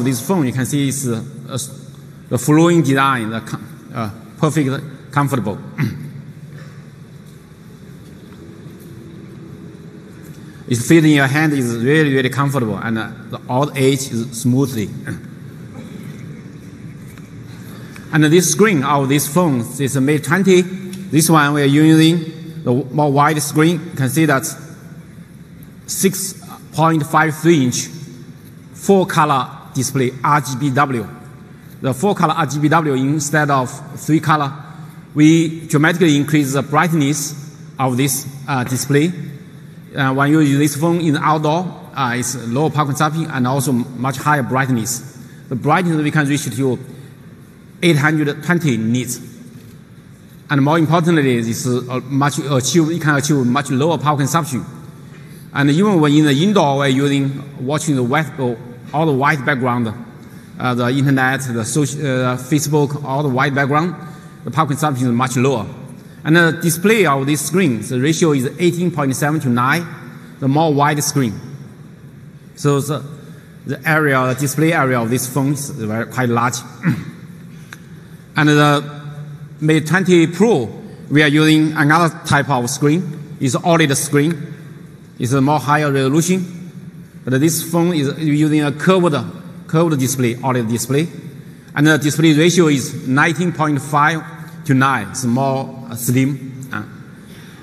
this phone, you can see it's the flowing design, the perfect, comfortable. It fits in your hand, is really, really comfortable, and all the edge is smoothly. And this screen of this phone is a Mate 20. This one we are using the more wide screen. You can see that 6.53 inch 4-color display RGBW. The 4-color RGBW instead of 3-color, we dramatically increase the brightness of this display. When you use this phone in the outdoor, it's lower power consumption and also much higher brightness. The brightness we can reach to 820 nits. And more importantly, this you can achieve much lower power consumption. And even when in the indoor, we're watching all the white background, the internet, the Facebook, all the white background, the power consumption is much lower. And the display of this screen, the ratio is 18.7 to 9, the more wide screen. So the display area of this phone is quite large. And the Mate 20 Pro, we are using another type of screen. It's OLED screen. It's a more higher resolution. But this phone is using a curved display, OLED display. And the display ratio is 19.5 to 9. It's more slim.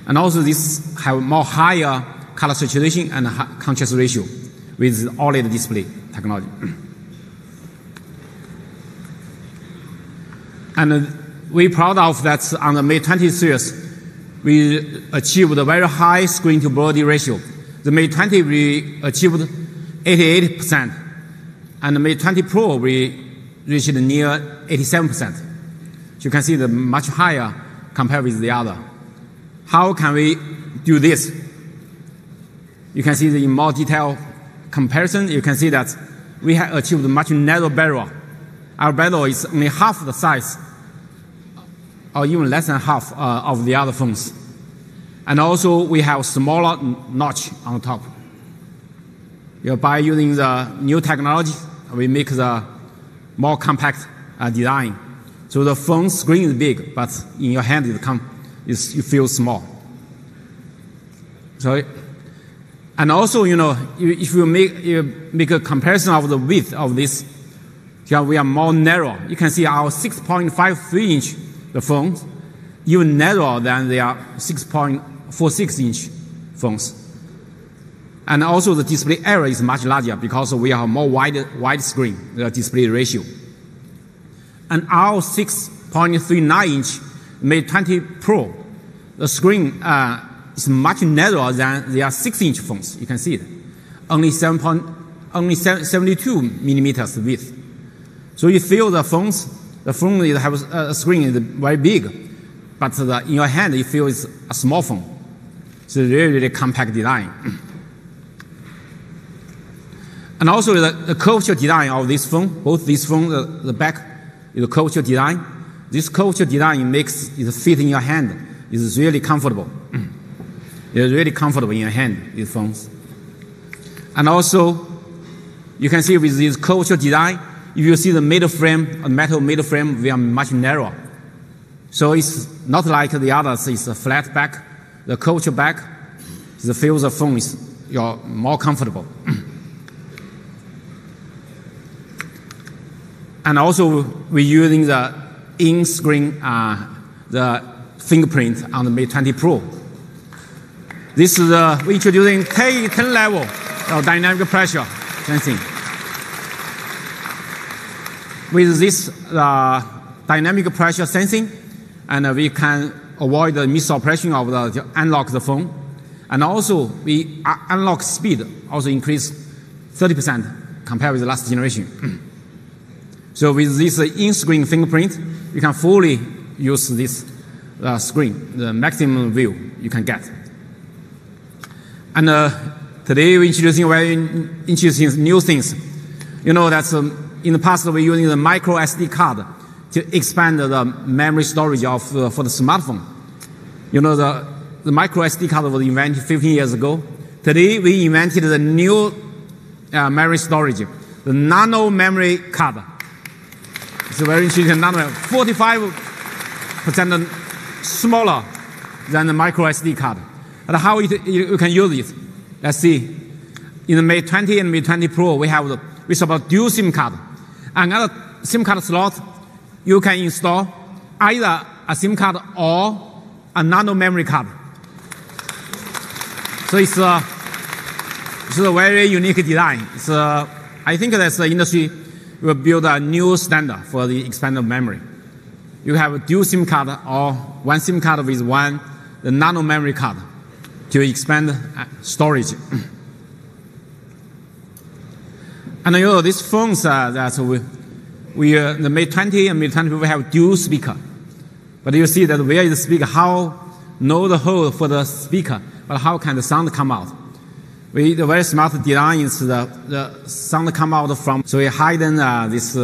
And also this have more higher color saturation and contrast ratio with OLED display technology. And we're proud of that on the Mate 20 series, we achieved a very high screen-to-body ratio. The Mate 20, we achieved 88%. And the Mate 20 Pro, we reached near 87%. So you can see the much higher compared with the other. How can we do this? You can see in more detailed comparison, you can see that we have achieved a much narrow bezel. Our bezel is only half the size, or even less than half of the other phones. And also, we have smaller notch on top. By using the new technology, we make the more compact design. So the phone screen is big, but in your hand you feel small. So, and also, if you make a comparison of the width of this, we are more narrow. You can see our 6.53 inch the phones even narrower than their 6.46 inch phones. And also the display area is much larger because we have more wide screen, the display ratio. And our 6.39 inch Mate 20 Pro, the screen is much narrower than their 6-inch phones. You can see it. Only 72 millimeters width. So you feel the phone has a screen is very big, but in your hand you feel it's a small phone. So really, really compact design. And also the curvature design of this phone, both this phone, the back is a curvature design. This curvature design makes it fit in your hand. It's really comfortable. It's really comfortable in your hand, these phones. And also, you can see with this curvature design, if you see the metal frame, we are much narrower. So it's not like the others, it's a flat back. The curvature back, the feel of the phone is more comfortable. And also, we're using the in-screen, the fingerprint on the Mate 20 Pro. This is we're introducing 10 level of dynamic pressure sensing. With this dynamic pressure sensing, and we can avoid the misoperation of the unlock the phone. And also, we unlock speed also increased 30% compared with the last generation. So with this in-screen fingerprint, you can fully use this screen, the maximum view you can get. And today we're introducing very interesting new things. You know that in the past we're using the micro SD card to expand the memory storage for the smartphone. You know the micro SD card was invented 15 years ago. Today we invented the new memory storage, the nano memory card. It's a very interesting nano, 45% smaller than the micro SD card. And how you can use it? Let's see. In the Mate 20 and Mate 20 Pro, we support dual SIM card. Another SIM card slot, you can install either a SIM card or a nano memory card. So it's a very unique design. I think that the industry will build a new standard for the expanded memory. You have a dual SIM card or one SIM card with the nano memory card to expand storage. And you know, these phones that the Mate 20 and Mate 20 we have dual speaker. But you see that where is the speaker? How know the hole for the speaker, but how can the sound come out? The very smart design is the sound come out from, so we hidden this.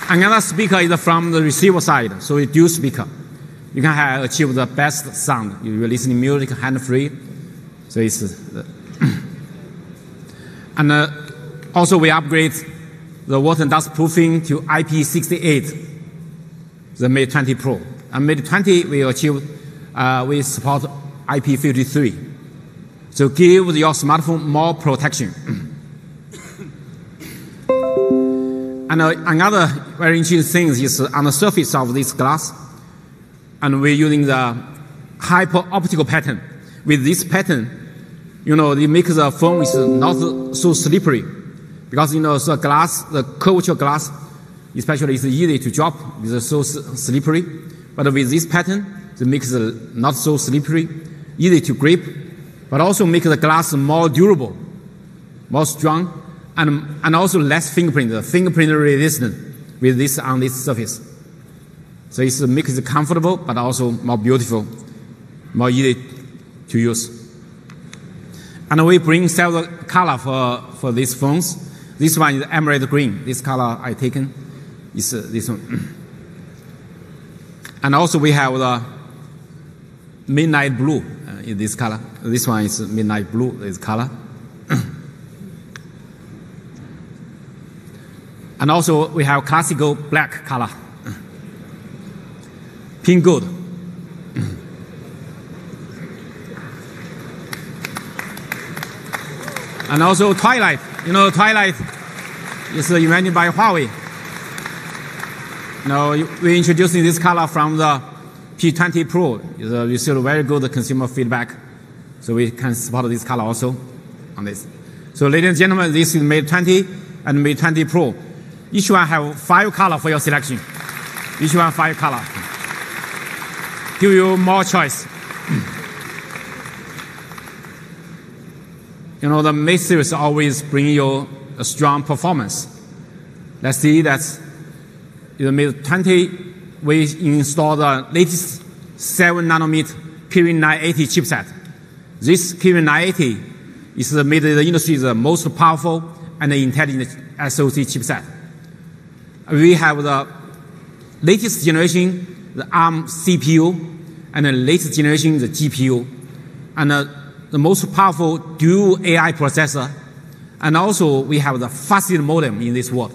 Another speaker is from the receiver side, so it's dual speaker. You can achieve the best sound. You're listening music hand-free. So it's, and also we upgrade the water and dust proofing to IP68, the Mate 20 Pro. And Mate 20 we support IP53. So give your smartphone more protection. And another very interesting thing is on the surface of this glass, and we're using the hyper-optical pattern. With this pattern, you know, it makes the phone is not so slippery, because you know the glass, the curvature glass, especially is easy to drop. It's so slippery. But with this pattern, it makes it not so slippery, easy to grip, but also make the glass more durable, more strong, and also less fingerprint resistant with this on this surface. So it makes it comfortable, but also more beautiful, more easy to use. And we bring several color for these phones. This one is emerald green. This color I taken is this one. And also we have the midnight blue in this color. This one is midnight blue, this color. And also we have classical black color. Pink gold. And also Twilight. You know, Twilight is invented by Huawei. Now, we're introducing this color from the P20 Pro. We received very good consumer feedback. So we can support this color also on this. So ladies and gentlemen, this is Mate 20 and Mate 20 Pro. Each one have 5 colors for your selection. Each one 5 colors. Give you more choice. You know, the Mate series always bring you a strong performance. Let's see that in the Mate 20, we install the latest 7 nanometer Kirin980 chipset. This Kirin980 is made in the industry's most powerful and intelligent SoC chipset. We have the latest generation, the ARM CPU, and the latest generation, the GPU, and the most powerful dual AI processor. And also, we have the fastest modem in this world,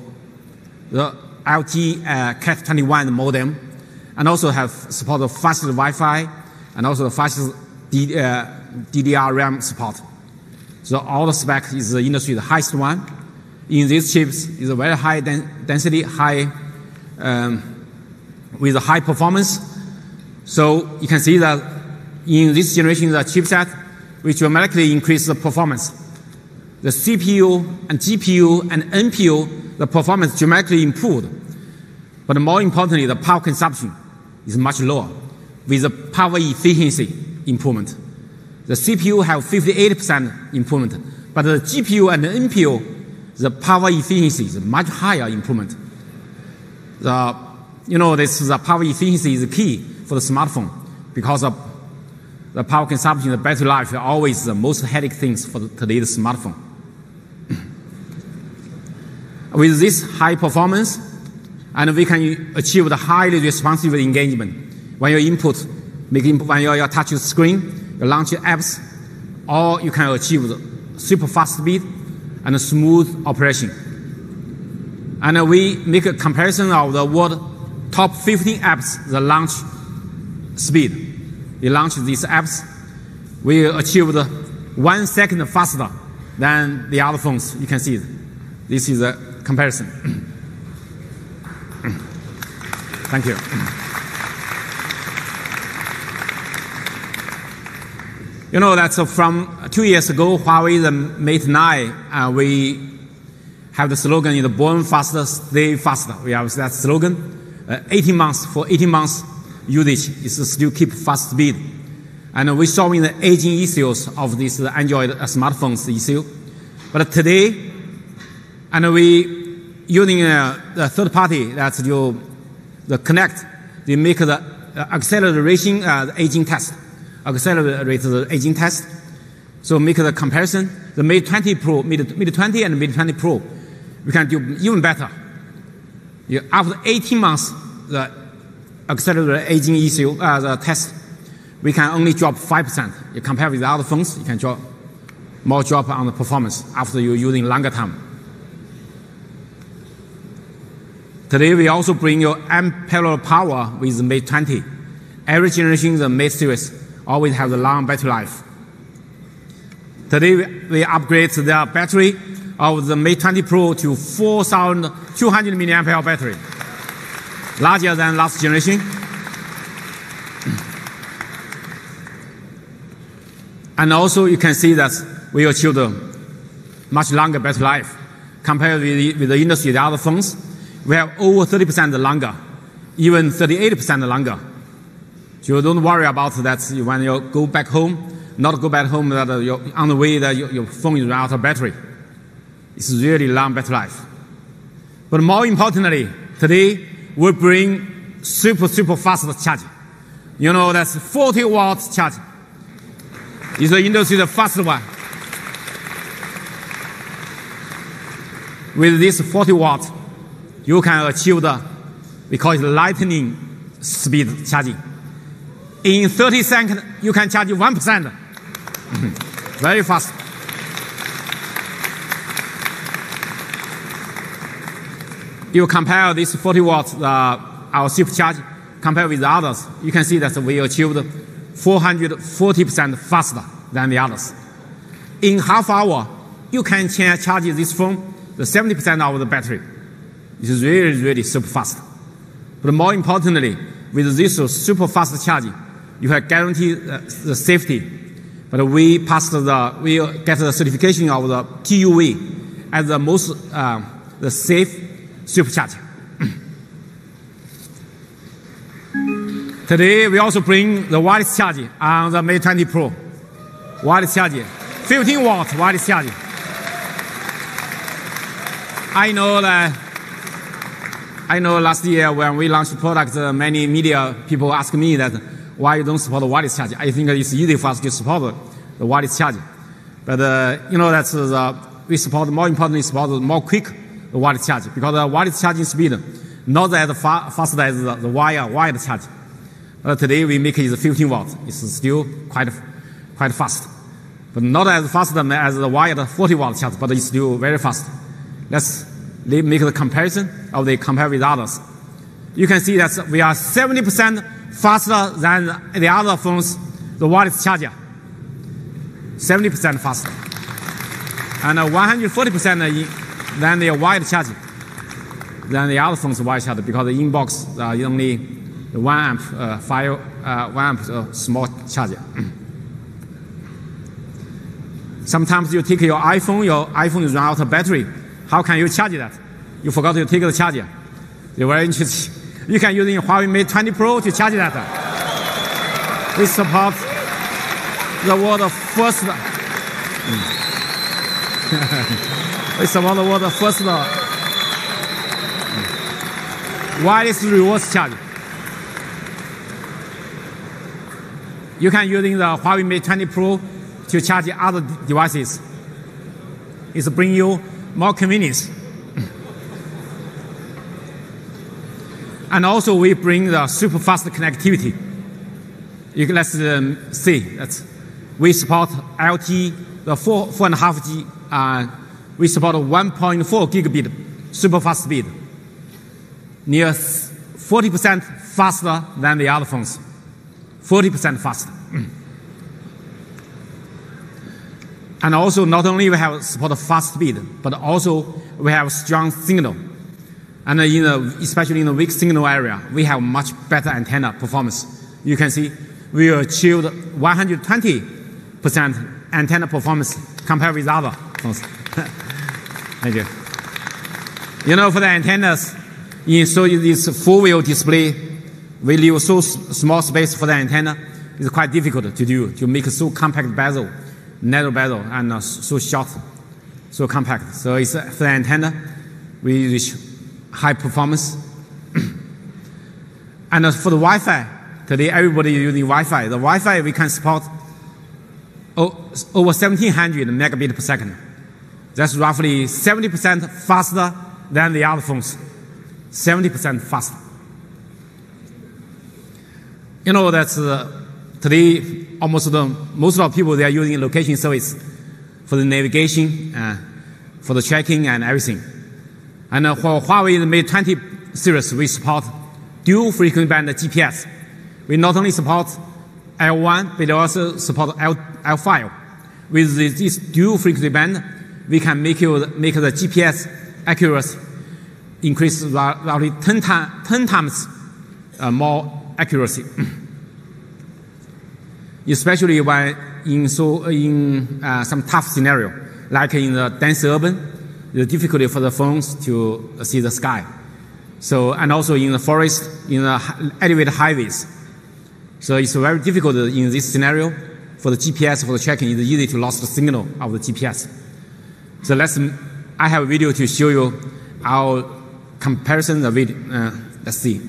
the LTE Cat21 modem, and also have support the fastest Wi-Fi, and also the fastest DDR/RAM support. So all the spec is the industry the highest one. In these chips is a very high density, with a high performance. So you can see that in this generation, the chipset, which dramatically increase the performance. The CPU and GPU and NPU, the performance dramatically improved. But more importantly, the power consumption is much lower with the power efficiency improvement. The CPU have 58% improvement, but the GPU and the NPU, the power efficiency is much higher improvement. The power efficiency is key for the smartphone because of the power consumption, the battery life are always the most headache things for today's smartphone. With this high performance, and we can achieve the highly responsive engagement. When you when you touch the screen, you launch apps, or you can achieve super fast speed and a smooth operation. And we make a comparison of the world top 15 apps, the launch speed. We launched these apps. We achieved 1 second faster than the other phones. You can see it. This is a comparison. Thank you. You know that from 2 years ago, Huawei, the Mate 9, we have the slogan, born faster, stay faster. We have that slogan. 18 months, for 18 months usage, is still keep fast speed. And we're solving the aging issues of this Android smartphones issue. But today, and we using the third party that you the Connect, they make the acceleration aging test. Accelerate the aging test. So make the comparison. The Mate 20 Pro, Mate 20 and Mate 20 Pro, we can do even better. After 18 months, the accelerate aging issue, the test, we can only drop 5%. You compare with the other phones, you can drop more drop on the performance after you're using longer time. Today, we also bring you unparalleled power with the Mate 20. Every generation, the Mate series always have the long battery life. Today, we upgrade the battery of the Mate 20 Pro to 4,200 mAh battery, larger than last generation. And also, you can see that we achieved a much longer battery life compared with the industry, the other phones. We have over 30% longer, even 38% longer. So you don't worry about that when you go back home, not go back home, that on the way that your phone is out of battery. It's really long battery life. But more importantly, today we bring super fast charging. You know, that's 40 watts charging. It's the industry's fastest one. With this 40 watts, you can achieve we call it lightning speed charging. In 30 seconds, you can charge 1%. Very fast. You compare this 40 watts, our supercharge, compared with the others, you can see that we achieved 440% faster than the others. In half hour, you can charge this phone the 70% of the battery. It's really super fast. But more importantly, with this super fast charging, you have guaranteed the safety. But we get the certification of the TUV as the most the safe supercharger. Today, we also bring the wireless charging on the Mate 20 Pro. Wireless charging, 15 watt wireless charging. I know last year when we launched the product, many media people ask me that why you don't support the wireless charging. I think it's easy for us to support the wireless charging. But you know that we support, more importantly, support more quick the wireless charging, because the wireless charging speed not as fast as the wired charging. Today we make it 15 watts. It's still quite fast, but not as fast as the wired 40 watt charge, but it's still very fast. Let's make the comparison of the compare with others. You can see that we are 70% faster than the other phones, the wireless charger. 70% faster. And 140% than the wired charging, than the other phones wired charger, because the UNBOX is only 1 amp, 1 amp small charger. Sometimes you take your iPhone is run out of battery. How can you charge that? You forgot to take the charger. You're very interesting. You can use your Huawei Mate 20 Pro to charge that. We support the world's first. We support the world's first wireless reverse charge. You can use the Huawei Mate 20 Pro to charge other devices. It's bring you more convenience. And also we bring the super fast connectivity. Let's see that we support LTE the 4.5G, we support 1.4 gigabit super fast speed, near 40% faster than the other phones. 40% faster. And also, not only we have support fast speed, but also we have strong signal. And especially in the weak signal area, we have much better antenna performance. You can see we achieved 120% antenna performance compared with other phones. Thank you. For the antennas, so this four-wheel display, we leave so small space for the antenna. It's quite difficult to do, to make so compact bezel, narrow bezel, and so short, so compact. So it's for the antenna, we reach high performance. And for the Wi-Fi, today everybody is using Wi-Fi. The Wi-Fi we can support over 1700 megabit per second. That's roughly 70% faster than the other phones. 70% faster. That's today most of people, they are using location service for the navigation, for the tracking and everything. And for Huawei, the Mate 20 series, we support dual frequency band GPS. We not only support L1, but also support L5. With this dual frequency band, we can make the GPS accuracy increase roughly 10 times more accuracy. Especially when in some tough scenario, like in the dense urban, the difficulty for the phones to see the sky. So, and also in the forest, in the elevated highways. So it's very difficult in this scenario for the GPS, for the tracking. It's easy to lose the signal of the GPS. So I have a video to show you our comparison of it. Let's see.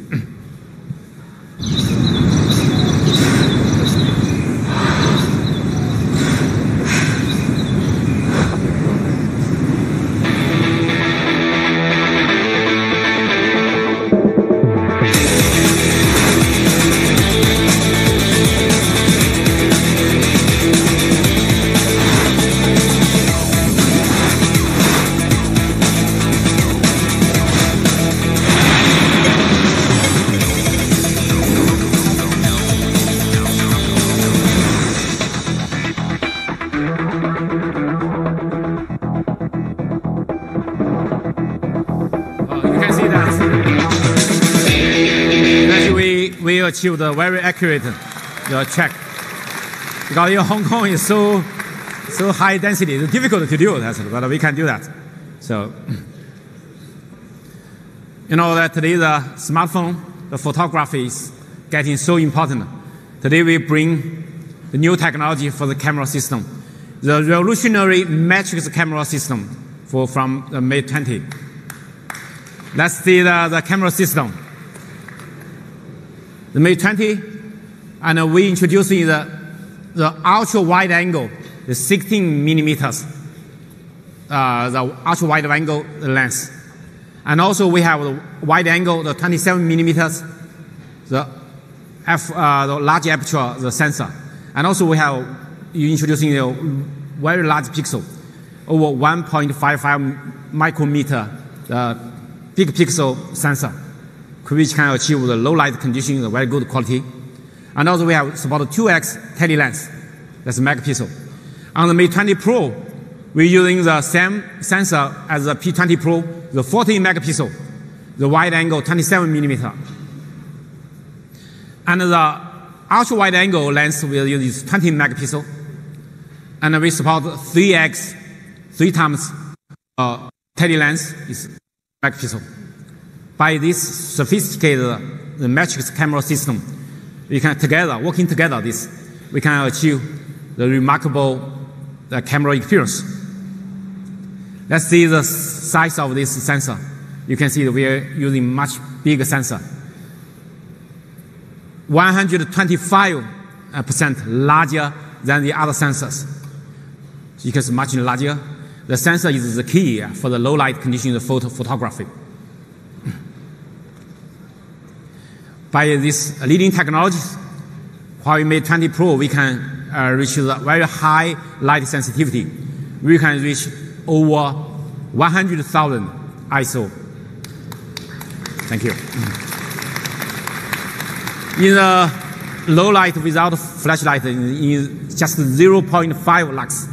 We achieved a very accurate check. Because in Hong Kong is so high density, it's difficult to do that, but we can do that. So, that today the smartphone, the photography is getting so important. Today we bring the new technology for the camera system, the revolutionary matrix camera system from the Mate 20. Let's see the camera system. The Mate 20, and we introducing the ultra wide angle, the 16 millimeters, the ultra wide angle lens, and also we have the wide angle, the 27 millimeters, the large aperture, the sensor, and also we have introducing a very large pixel, over 1.55 micrometer, the big pixel sensor, which can achieve the low light conditions, very good quality. And also we have support 2x tele lens, that's a megapixel. On the Mate 20 Pro, we're using the same sensor as the P20 Pro, the 14 megapixel, the wide angle 27 millimeter. And the ultra wide angle lens will use 20 megapixel. And we support 3x, 3 times tele lens is megapixel. By this sophisticated matrix camera system, we can working together, we can achieve the remarkable camera experience. Let's see the size of this sensor. You can see that we are using much bigger sensor. 125% larger than the other sensors. Because much larger, the sensor is the key for the low light conditions of photography. By this leading technologies, Huawei Mate 20 Pro, we can reach a very high light sensitivity. We can reach over 100,000 ISO. Thank you. In the low light without flashlight, in just 0.5 lux,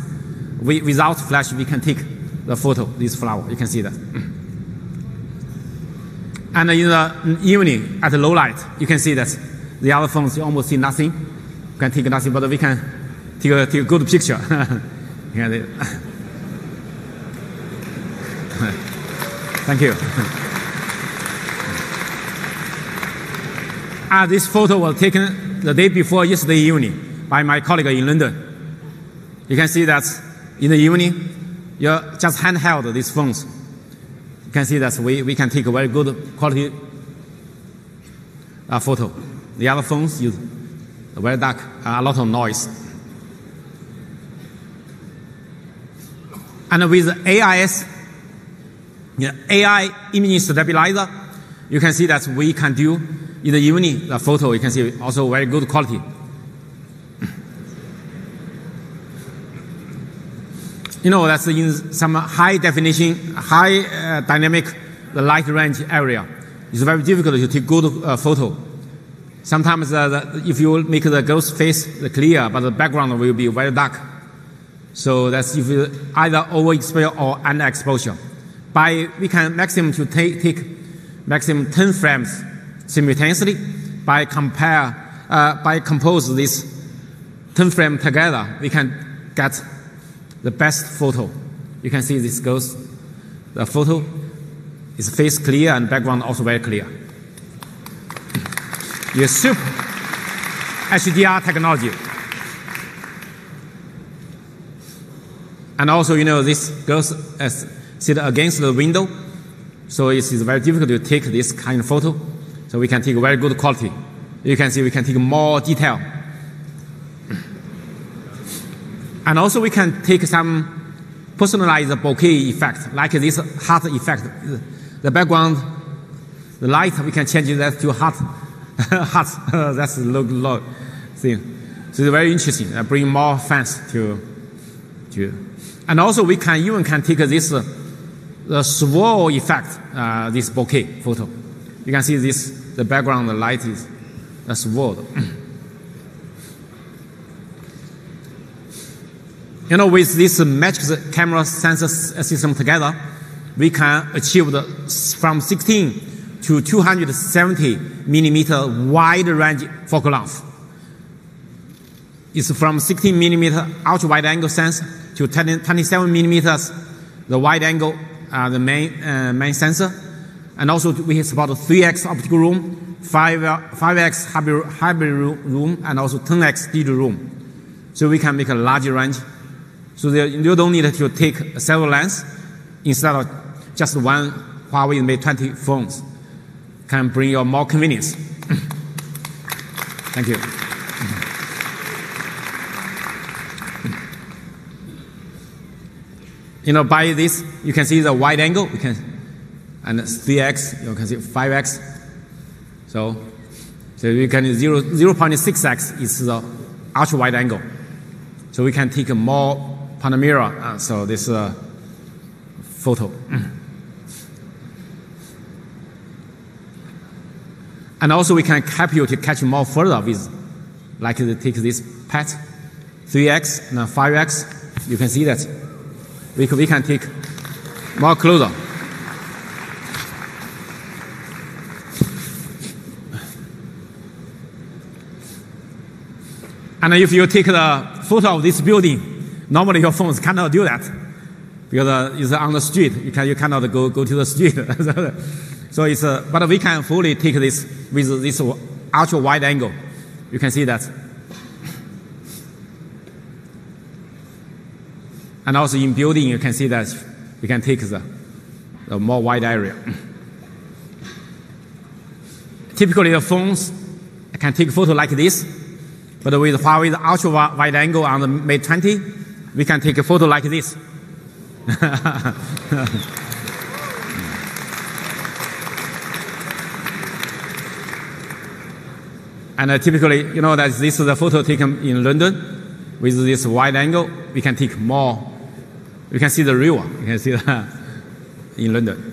without flash, we can take the photo, this flower. You can see that. And in the evening, at the low light, you can see that the other phones, you almost see nothing. You can take nothing, but we can take a good picture. Thank you. This photo was taken the day before yesterday evening by my colleague in London. You can see that in the evening, you just handheld these phones. You can see that we can take a very good quality photo. The other phones use very dark, a lot of noise. And with AIS, AI image stabilizer, you can see that we can do in the evening the photo. You can see also very good quality. You know, that's in some high definition, high dynamic the light range area. It's very difficult to take good photo. Sometimes if you make the girl's face clear, but the background will be very dark. So that's if you either overexposure or underexposure. We can maximum to take maximum 10 frames simultaneously. By compose this 10 frames together, we can get the best photo. You can see this goes. The photo is face clear and background also very clear. It's super HDR technology. And also, you know, this goes sit against the window, so it is very difficult to take this kind of photo. So we can take very good quality. You can see we can take more detail. And also we can take some personalized bokeh effect, like this heart effect. The background, the light, we can change that to heart. Heart, that's the low thing. So it's very interesting. Bring more fans to. And also we can even take this the swirl effect, this bokeh photo. You can see this. The background, the light is swirled. You know, with this magic camera sensor system together, we can achieve from 16 to 270 millimeter wide range focal length. It's from 16 millimeter ultra wide angle sensor to 27 millimeters the wide angle, the main sensor. And also we support 3x optical room, 5x hybrid room, and also 10x digital room. So we can make a larger range. So you don't need to take several lenses. Instead of just one Huawei Mate 20 phones, can bring you more convenience. Thank you. You know, by this, you can see the wide angle. And 3x, you can see 5x. So you can 0.6x is the ultra wide angle. So we can take more panorama. So this photo. And also we can help you to catch more further with, like take this PET, 3x and 5x. You can see that we can take more closer. And if you take the photo of this building, normally your phones cannot do that because it's on the street. You cannot go to the street. So it's but we can fully take this with this ultra wide angle. You can see that. And also in building, you can see that we can take the more wide area. Typically, the phones can take photo like this. But with Huawei's ultra wide angle on the Mate 20, we can take a photo like this. And typically, you know that this is a photo taken in London. with this wide angle, we can take more. You can see the river. You can see that in London.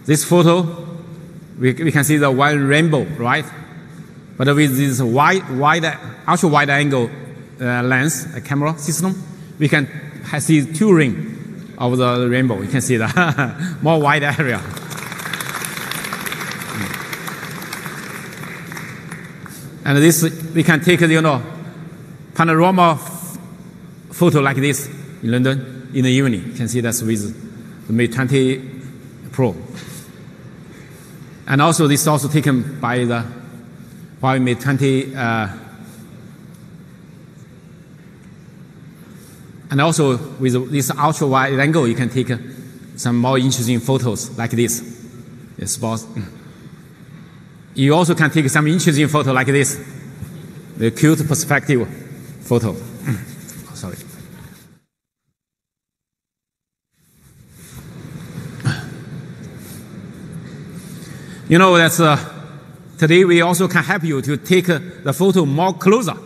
This photo, we can see the wide rainbow, right? But with this ultra wide angle lens camera system, we can see two rings of the rainbow. You can see the more wide area. And this, we can take, panorama photo like this in London in the evening. You can see that's with the Mate 20 Pro. And also, this is also taken by the Huawei Mate 20. And also, with this ultra wide angle, you can take some more interesting photos like this. You also can take some interesting photo like this, the cute perspective photo. Sorry. That's today we also can help you to take the photo more closer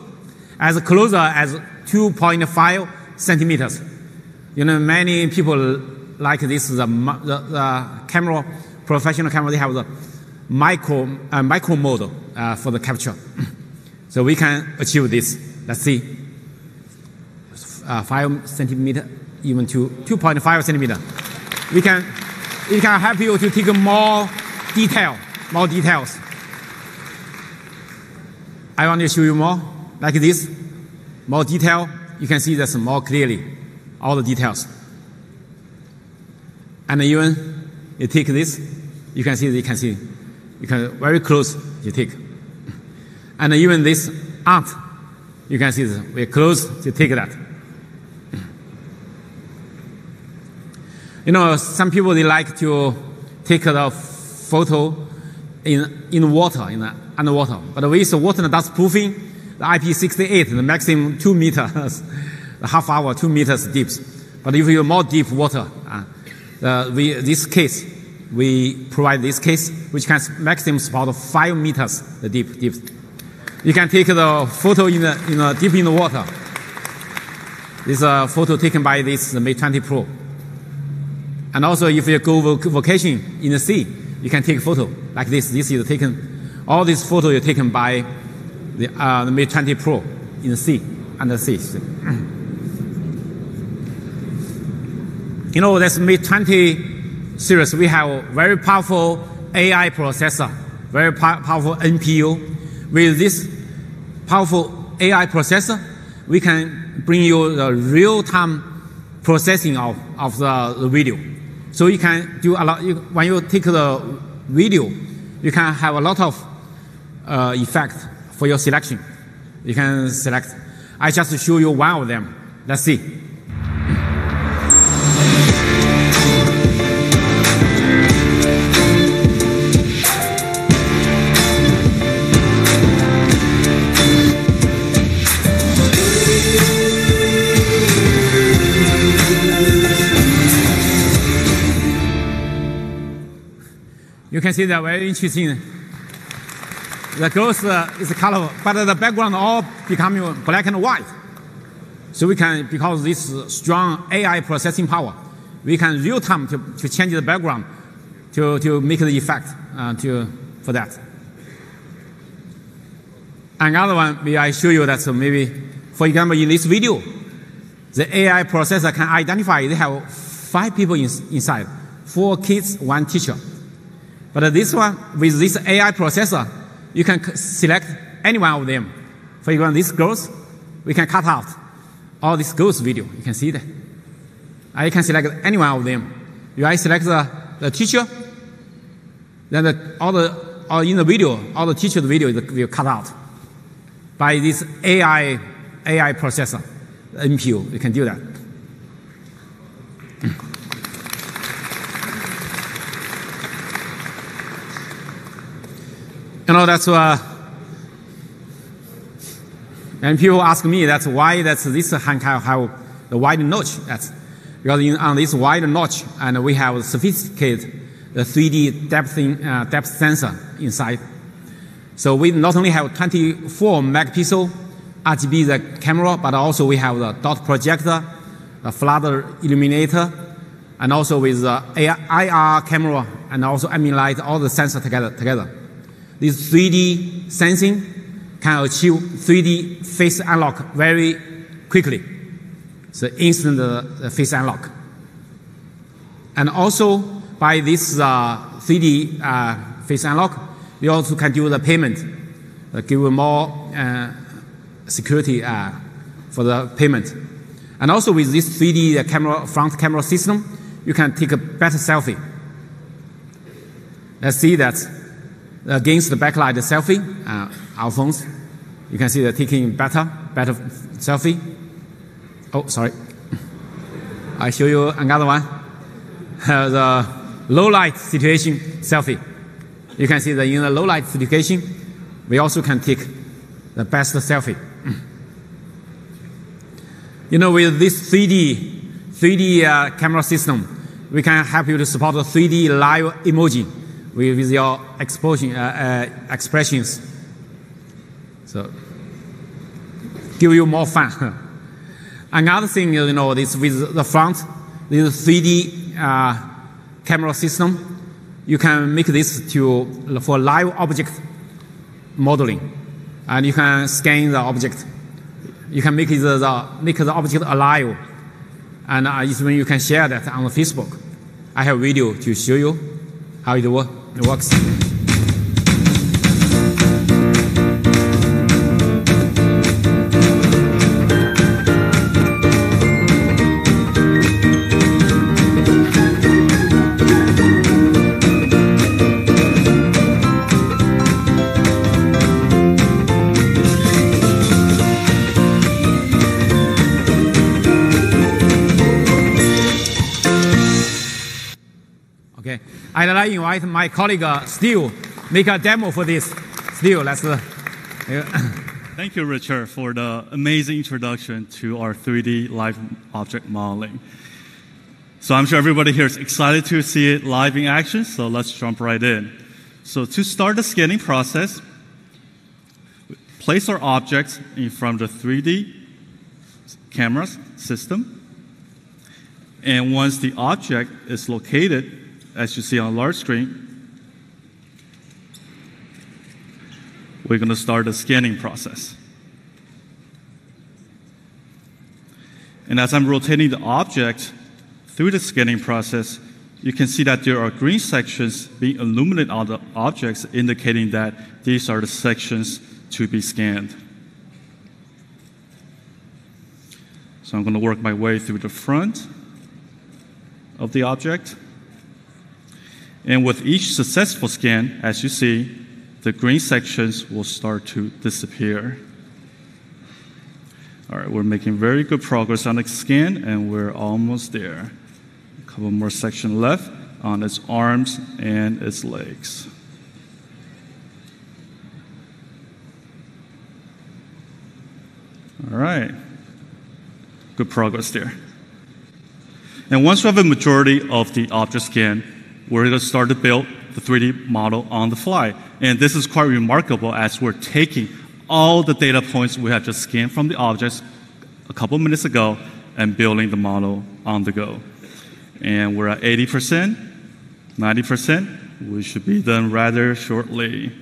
as 2.5 centimeters. Many people like this, the camera, professional camera, they have the micro mode for the capture. So we can achieve this. Let's see. 5 centimeter, even to 2.5 centimeter. It can help you to take more details. I want to show you more, like this. More detail, you can see this more clearly, all the details. And even you take this, you can very close, you take. And even this ant, you can see this, we're close to take that. Some people, they like to take the photo in water, underwater. But with water dust proofing, the IP68, the maximum 2 meters, the half hour, 2 meters deep. But if you have more deep water, this case, we provide this case, which can maximum about 5 meters deep. You can take the photo deep in the water. This is a photo taken by the Mate 20 Pro. And also, if you go vacation in the sea, you can take a photo like this. This is taken. All these photos are taken by the Mate 20 Pro in the sea, under the sea. This Mate 20 series, we have very powerful AI processor, very powerful NPU. With this powerful AI processor, we can bring you the real-time processing of the video. So you can do a lot. When you take the video, you can have a lot of effect for your selection. You can select. I just show you one of them. Let's see. You can see that very interesting. The girls is colorful, but the background all becoming black and white. So we can, because this strong AI processing power, we can real time to change the background to make the effect for that. Another one, I show you that maybe, for example, in this video, the AI processor can identify they have 5 people inside, 4 kids, 1 teacher. But this one, with this AI processor, you can select any one of them. For example, these girls, we can cut out all this girls' video. You can see that. I can select any one of them. If I select the teacher, then in the video, all the teacher's video will cut out by this AI processor, NPU. You can do that. That's and people ask me that's why this hand can have the wide notch. That's because on this wide notch, and we have sophisticated the 3D depth sensor inside. So we not only have 24 megapixel RGB the camera, but also we have the dot projector, the flood illuminator, and also with the IR camera and also ambient light, all the sensors together. This 3D sensing can achieve 3D face unlock very quickly. So instant face unlock. And also by this 3D face unlock, we also can do the payment, give more security for the payment. And also with this 3D front camera system, you can take a better selfie. Let's see that against the backlight selfie, our phones, you can see they're taking better selfie. Oh, sorry. I show you another one. The low light situation selfie. You can see that in the low light situation, we also can take the best selfie. You know, with this 3D camera system, we can help you to support the 3D live emoji with your expressions. So, give you more fun. Another thing, you know, this with the front, this 3D camera system, you can make this for live object modeling, and you can scan the object. You can make the object alive, and even you can share that on Facebook. I have a video to show you how it works. I'd like to invite my colleague Steve make a demo for this. Steve, let's. Thank you, Richard, for the amazing introduction to our 3D live object modeling. So I'm sure everybody here is excited to see it live in action, so let's jump right in. So to start the scanning process, place our object in front of the 3D camera system. And once the object is located, as you see on a large screen, we're going to start the scanning process. And as I'm rotating the object through the scanning process, you can see that there are green sections being illuminated on the objects, indicating that these are the sections to be scanned. So I'm going to work my way through the front of the object. And with each successful scan, as you see, the green sections will start to disappear. All right, we're making very good progress on the scan, and we're almost there. A couple more sections left on its arms and its legs. All right, good progress there. And once we have a majority of the object scan, we're going to start to build the 3D model on the fly. And this is quite remarkable as we're taking all the data points we have just scanned from the objects a couple minutes ago and building the model on the go. And we're at 80%, 90%. We should be done rather shortly.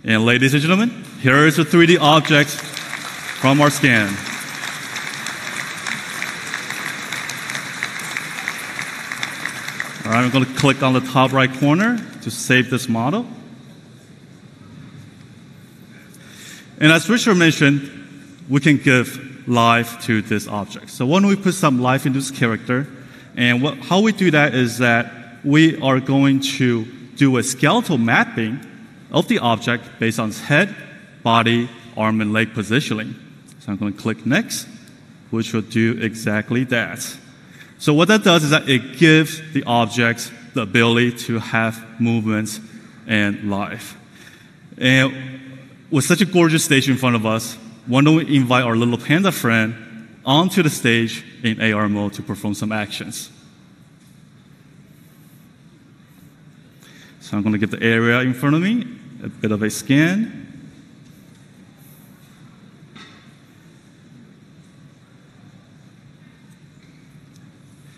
And ladies and gentlemen, here is the 3D object from our scan. All right, I'm going to click on the top right corner to save this model. And as Richard mentioned, we can give life to this object. So why don't we put some life into this character? And how we do that is that we are going to do a skeletal mapping of the object based on its head, body, arm, and leg positioning. So I'm going to click Next, which will do exactly that. So what that does is that it gives the object the ability to have movements and life. And with such a gorgeous stage in front of us, why don't we invite our little panda friend onto the stage in AR mode to perform some actions. So I'm going to get the area in front of me, a bit of a scan.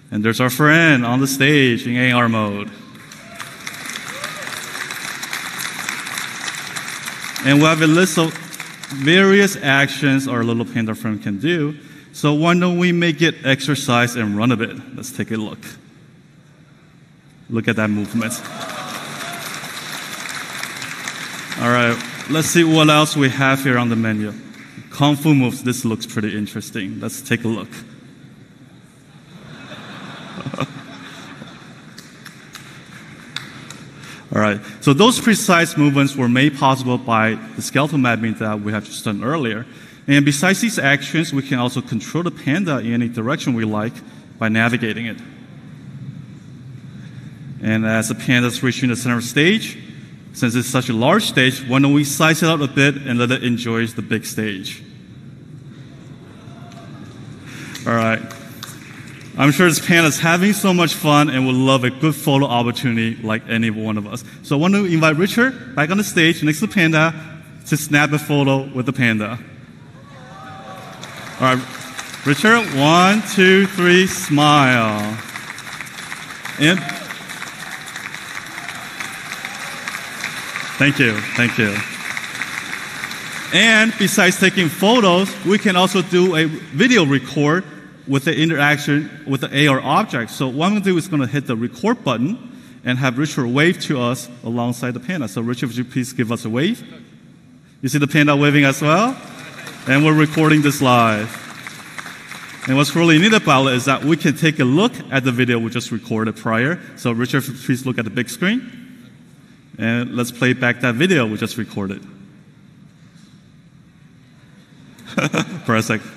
And there's our friend on the stage in AR mode. And we have a list of various actions our little panda friend can do. So why don't we make it exercise and run a bit? Let's take a look. Look at that movement. All right, let's see what else we have here on the menu. Kung Fu moves. This looks pretty interesting. Let's take a look. All right, so those precise movements were made possible by the skeletal mapping that we have just done earlier. And besides these actions, we can also control the panda in any direction we like by navigating it. And as the panda is reaching the center of the stage, since it's such a large stage, why don't we size it out a bit and let it enjoy the big stage? All right. I'm sure this panda is having so much fun and would love a good photo opportunity like any one of us. So I want to invite Richard back on the stage next to the panda to snap a photo with the panda. All right, Richard, 1, 2, 3, smile. And thank you, thank you. And besides taking photos, we can also do a video record with the interaction with the AR object. So what I'm going to do is going to hit the record button and have Richard wave to us alongside the panda. So Richard, would you please give us a wave? You see the panda waving as well? And we're recording this live. And what's really neat about it is that we can take a look at the video we just recorded prior. So Richard, please look at the big screen. And let's play back that video we just recorded. For a second.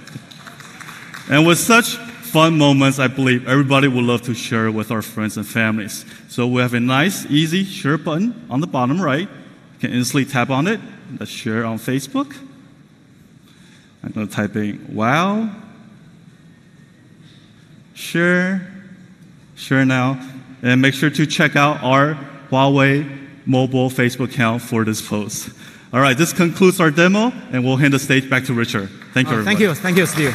And with such fun moments, I believe everybody would love to share with our friends and families. So we have a nice, easy share button on the bottom right. You can instantly tap on it. Let's share on Facebook. I'm going to type in wow. Share now. And make sure to check out our Huawei mobile Facebook account for this post. All right, this concludes our demo, and we'll hand the stage back to Richard. Thank you, everybody. Thank you, Steve.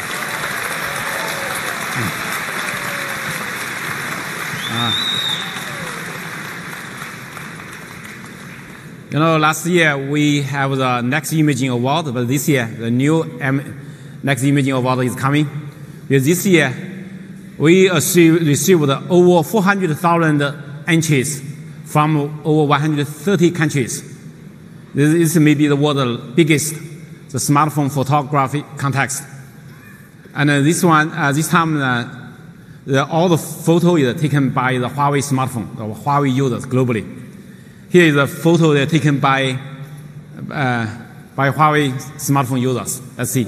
You know, last year we have the Next Imaging Award, but this year the new Next Imaging Award is coming. Because this year we received over 400,000 entries from over 130 countries. This may be the world's biggest smartphone photography contest. And this time, all the photo is taken by the Huawei smartphone, the Huawei users globally. Here is a photo taken by Huawei smartphone users. Let's see.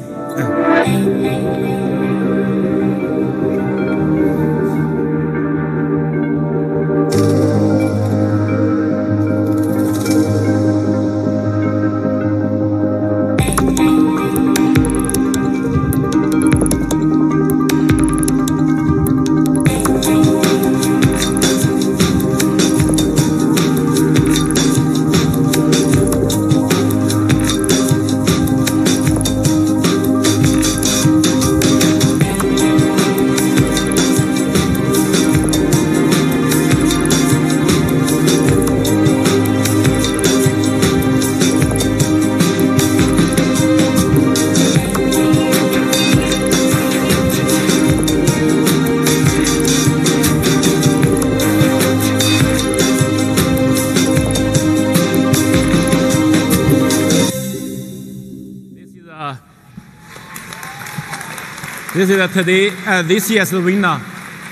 This is today, this year's winner,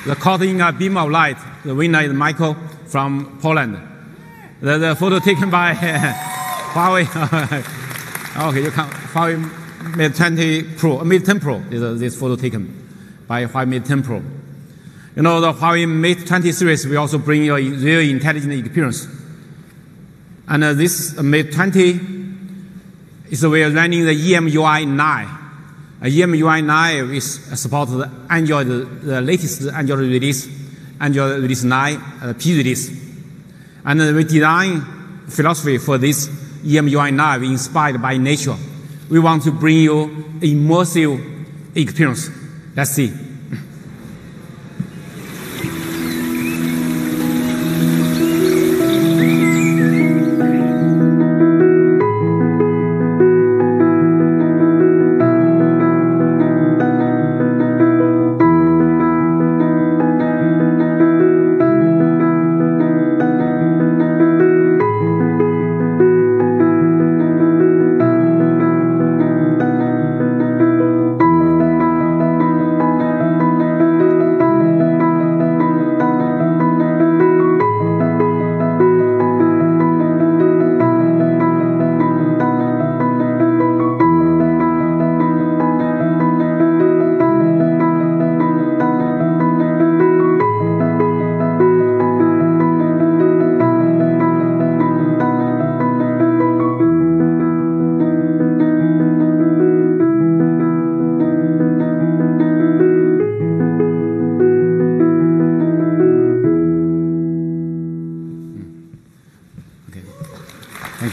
the caught in a beam of light. The winner is Michael from Poland. The photo taken by Huawei. Okay, you can Huawei Mate 20 Pro, Mate 10 Pro. This photo taken by Huawei Mate 10 Pro. You know, the Huawei Mate 20 series will also bring you a real intelligent experience. And this Mate 20 is we are running the EMUI 9. EMUI 9 is supports the Android, the latest Android release, Android release 9, P release. And we design philosophy for this EMUI 9 inspired by nature. We want to bring you immersive experience. Let's see.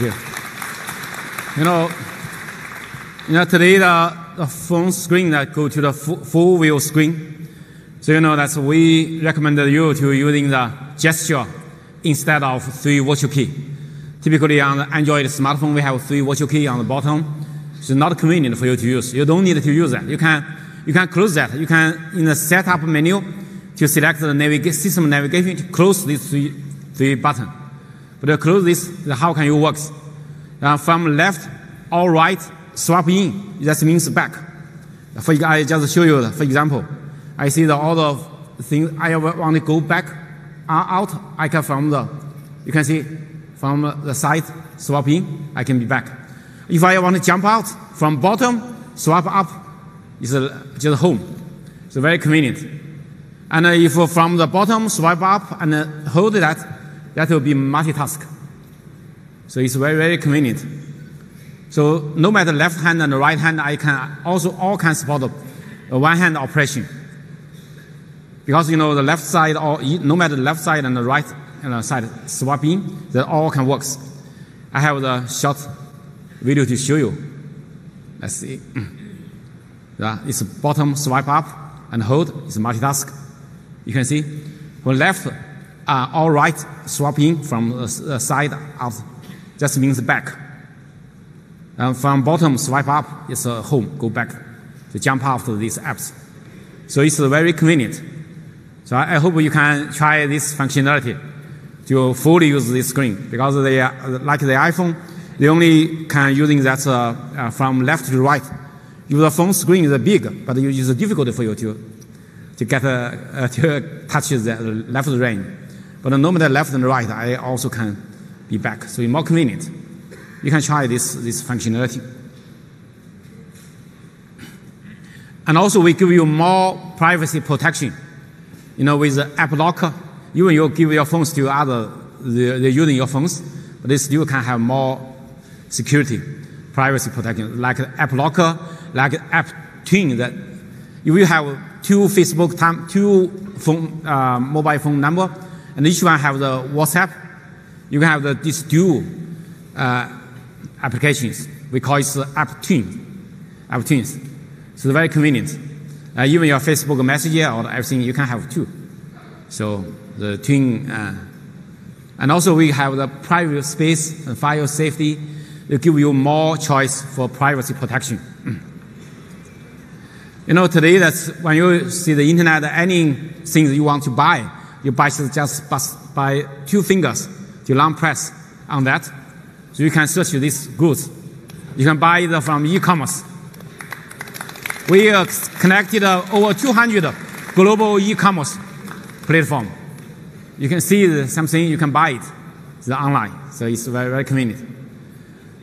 you. Today the phone screen that go to the full view screen. So that's we recommend you to using the gesture instead of 3 virtual key. Typically on the Android smartphone, we have 3 virtual key on the bottom. It's not convenient for you to use. You don't need to use that. You can close that. You can in the setup menu to select the system navigation to close these three buttons. But to close this, how can you work? From left or right, swap in. That means back. I just show you. For example, I see all the things I want to go back out. I can you can see from the side swap in. I can be back. If I want to jump out from bottom, swap up. It's just home. So very convenient. And if from the bottom swipe up and hold that will be multitask. So it's very, very convenient. So no matter left hand and right hand, I can also all can support one hand operation. Because the left side or no matter the left side and the right side swap in, that all can work. I have the short video to show you. Let's see. It's bottom swipe up and hold. It's multitask. You can see from left or right swap in from the side out. That means back. And from bottom swipe up, it's home. Go back to jump after these apps. So it's very convenient. So I hope you can try this functionality to fully use this screen, because they are, like the iPhone, they only can using that from left to right. If the phone screen is big, but it's difficult for you to get to touch the left range. But no matter left and right, I also can be back. So it's more convenient. You can try this functionality. And also we give you more privacy protection. With the app locker, even you give your phones to they're using your phones, but they still can have more security, privacy protection, like app locker, like app twin. That if you have two mobile phone number, and each one have the WhatsApp, you can have these dual applications. We call it app twins. So it's very convenient. Even your Facebook Messenger or everything, you can have two. So the twin, and also we have the private space and file safety. They give you more choice for privacy protection. Today that's when you see the internet, anything that you want to buy, you buy just by 2 fingers to long press on that. So you can search these goods. You can buy it from e-commerce. We connected over 200 global e-commerce platform. You can see something, you can buy it. It's online, so it's very, very convenient.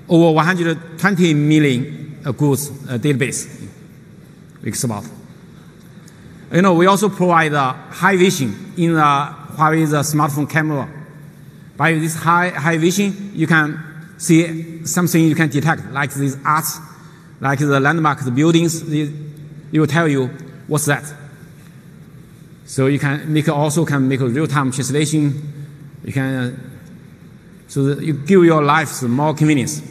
Over 120 million goods database we support. We also provide high vision in Huawei's smartphone camera. By this high vision, you can see something you can detect, like these arts, like the landmarks, the buildings. It will tell you what's that. So you can also make a real-time translation. You can so that you give your life more convenience.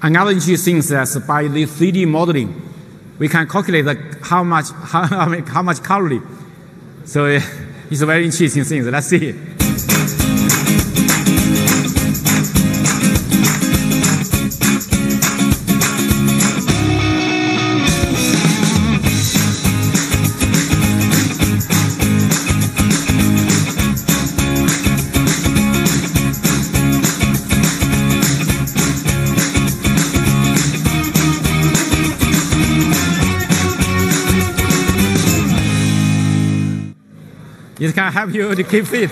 Another interesting thing is that by the 3D modeling, we can calculate how much calorie. So it's a very interesting thing. Let's see. It can help you to keep fit.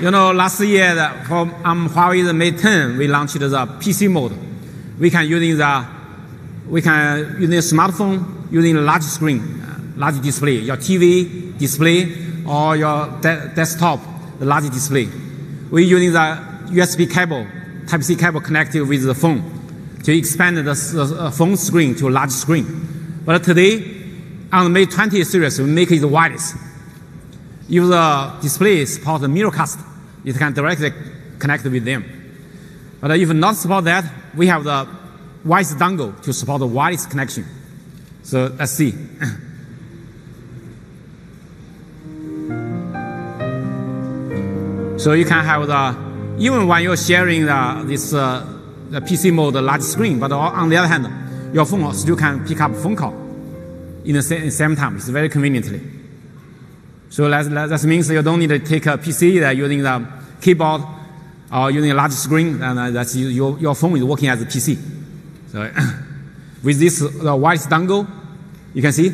Last year on Huawei Mate 10, we launched the PC mode. We can using the smartphone, using a large screen, large display, your TV display or your desktop, the large display. We're using the USB cable, Type-C cable connected with the phone to expand the phone screen to a large screen. But today, on the Mate 20 series, we make it wireless. If the display supports mirrorcast, it can directly connect with them. But if not support that, we have the wireless dongle to support the wireless connection. So let's see. So you can have even when you're sharing the PC mode large screen, but on the other hand, your phone still can pick up phone call in the same time. It's very conveniently. So that means you don't need to take a PC using the keyboard or using a large screen, and that's your phone is working as a PC. So with this wireless dongle, you can see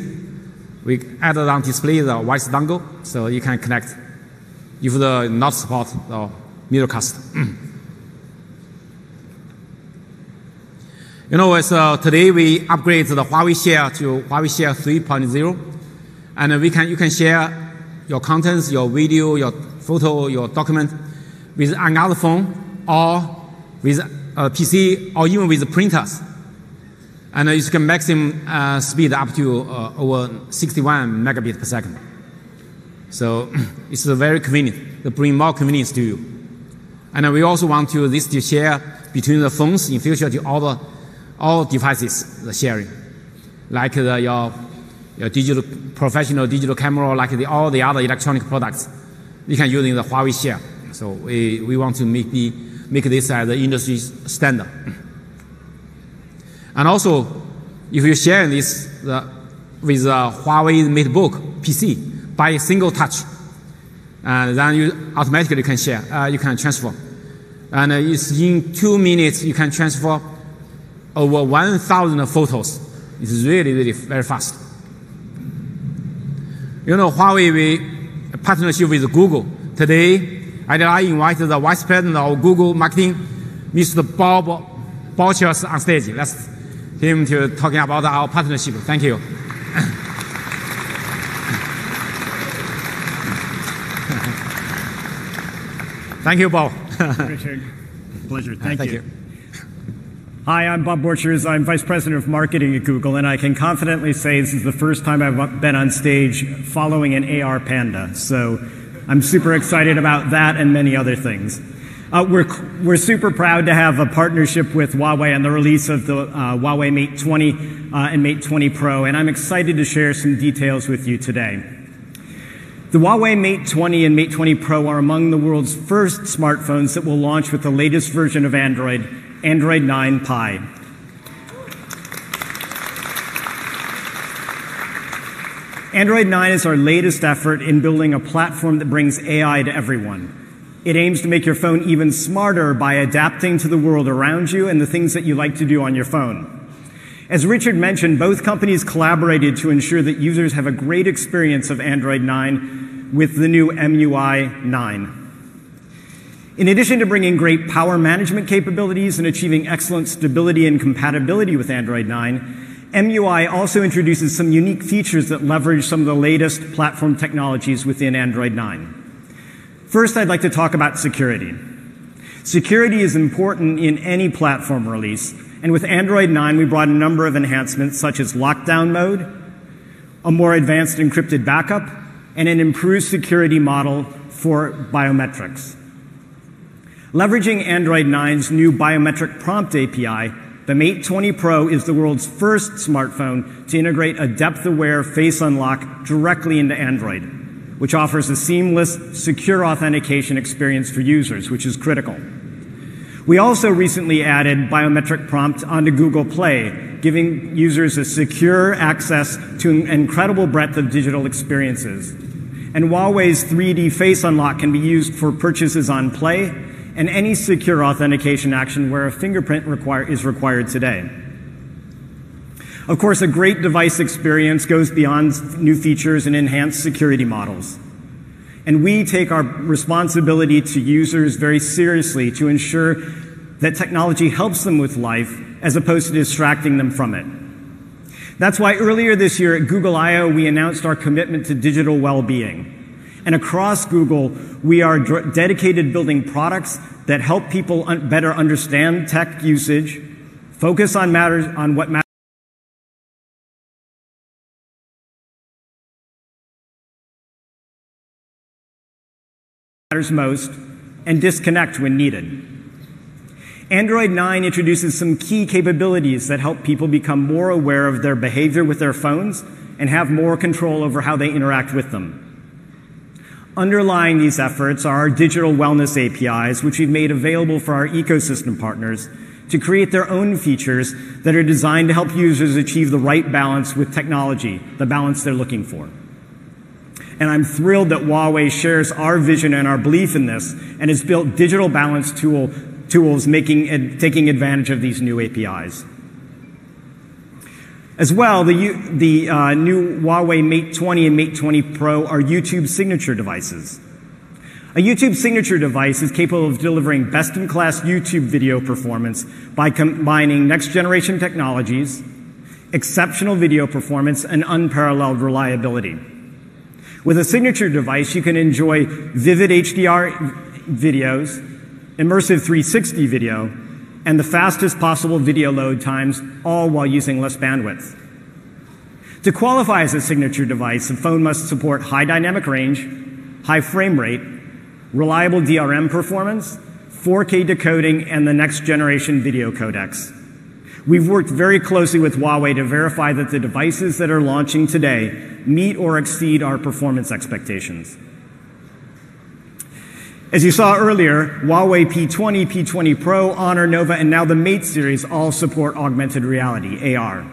we added on display the wireless dongle, so you can connect if the not support the mirrorcast. Today we upgrade the Huawei Share to Huawei Share 3.0, and you can share your contents, your video, your photo, your document with another phone or with a PC or even with printers. And you can maximum speed up to over 61 megabits per second. So it's very convenient to bring more convenience to you. And we also want this to share between the phones in future to all devices, the sharing, like your professional digital camera, like all the other electronic products. You can use in the Huawei Share. So we want to make this as the industry standard. And also, if you share this with a Huawei MateBook PC by a single touch, then you automatically can share, you can transfer. And it's in 2 minutes you can transfer over 1,000 photos. It's really, really very fast. Huawei, we partnership with Google. Today, I invited the Vice President of Google Marketing, Mr. Bob Borchers, on stage. Let's him to talking about our partnership. Thank you. Thank you, Bob. Richard, pleasure. Thank you. Hi, I'm Bob Borchers. I'm Vice President of Marketing at Google, and I can confidently say this is the first time I've been on stage following an AR Panda. So I'm super excited about that and many other things. We're super proud to have a partnership with Huawei on the release of the Huawei Mate 20 and Mate 20 Pro, and I'm excited to share some details with you today. The Huawei Mate 20 and Mate 20 Pro are among the world's first smartphones that will launch with the latest version of Android 9 Pie. Android 9 is our latest effort in building a platform that brings AI to everyone. It aims to make your phone even smarter by adapting to the world around you and the things that you like to do on your phone. As Richard mentioned, both companies collaborated to ensure that users have a great experience of Android 9 with the new MUI 9. In addition to bringing great power management capabilities and achieving excellent stability and compatibility with Android 9, MUI also introduces some unique features that leverage some of the latest platform technologies within Android 9. First, I'd like to talk about security. Security is important in any platform release, and with Android 9, we brought a number of enhancements such as lockdown mode, a more advanced encrypted backup, and an improved security model for biometrics. Leveraging Android 9's new biometric prompt API, the Mate 20 Pro is the world's first smartphone to integrate a depth-aware face unlock directly into Android, which offers a seamless, secure authentication experience for users, which is critical. We also recently added biometric prompt onto Google Play, giving users a secure access to an incredible breadth of digital experiences. And Huawei's 3D face unlock can be used for purchases on Play and any secure authentication action where a fingerprint is required today. Of course, a great device experience goes beyond new features and enhanced security models. And we take our responsibility to users very seriously to ensure that technology helps them with life as opposed to distracting them from it. That's why earlier this year at Google I/O, we announced our commitment to digital well-being. And across Google, we are dedicated to building products that help people better understand tech usage, focus on what matters matters most and disconnect when needed. Android 9 introduces some key capabilities that help people become more aware of their behavior with their phones and have more control over how they interact with them. Underlying these efforts are our digital wellness APIs, which we've made available for our ecosystem partners to create their own features that are designed to help users achieve the right balance with technology, the balance they're looking for. And I'm thrilled that Huawei shares our vision and our belief in this and has built digital balance tools taking advantage of these new APIs. As well, the new Huawei Mate 20 and Mate 20 Pro are YouTube signature devices. A YouTube signature device is capable of delivering best-in-class YouTube video performance by combining next-generation technologies, exceptional video performance, and unparalleled reliability. With a signature device, you can enjoy vivid HDR videos, immersive 360 video, and the fastest possible video load times, all while using less bandwidth. To qualify as a signature device, the phone must support high dynamic range, high frame rate, reliable DRM performance, 4K decoding, and the next generation video codecs. We've worked very closely with Huawei to verify that the devices that are launching today meet or exceed our performance expectations. As you saw earlier, Huawei P20, P20 Pro, Honor, Nova, and now the Mate series all support augmented reality, AR.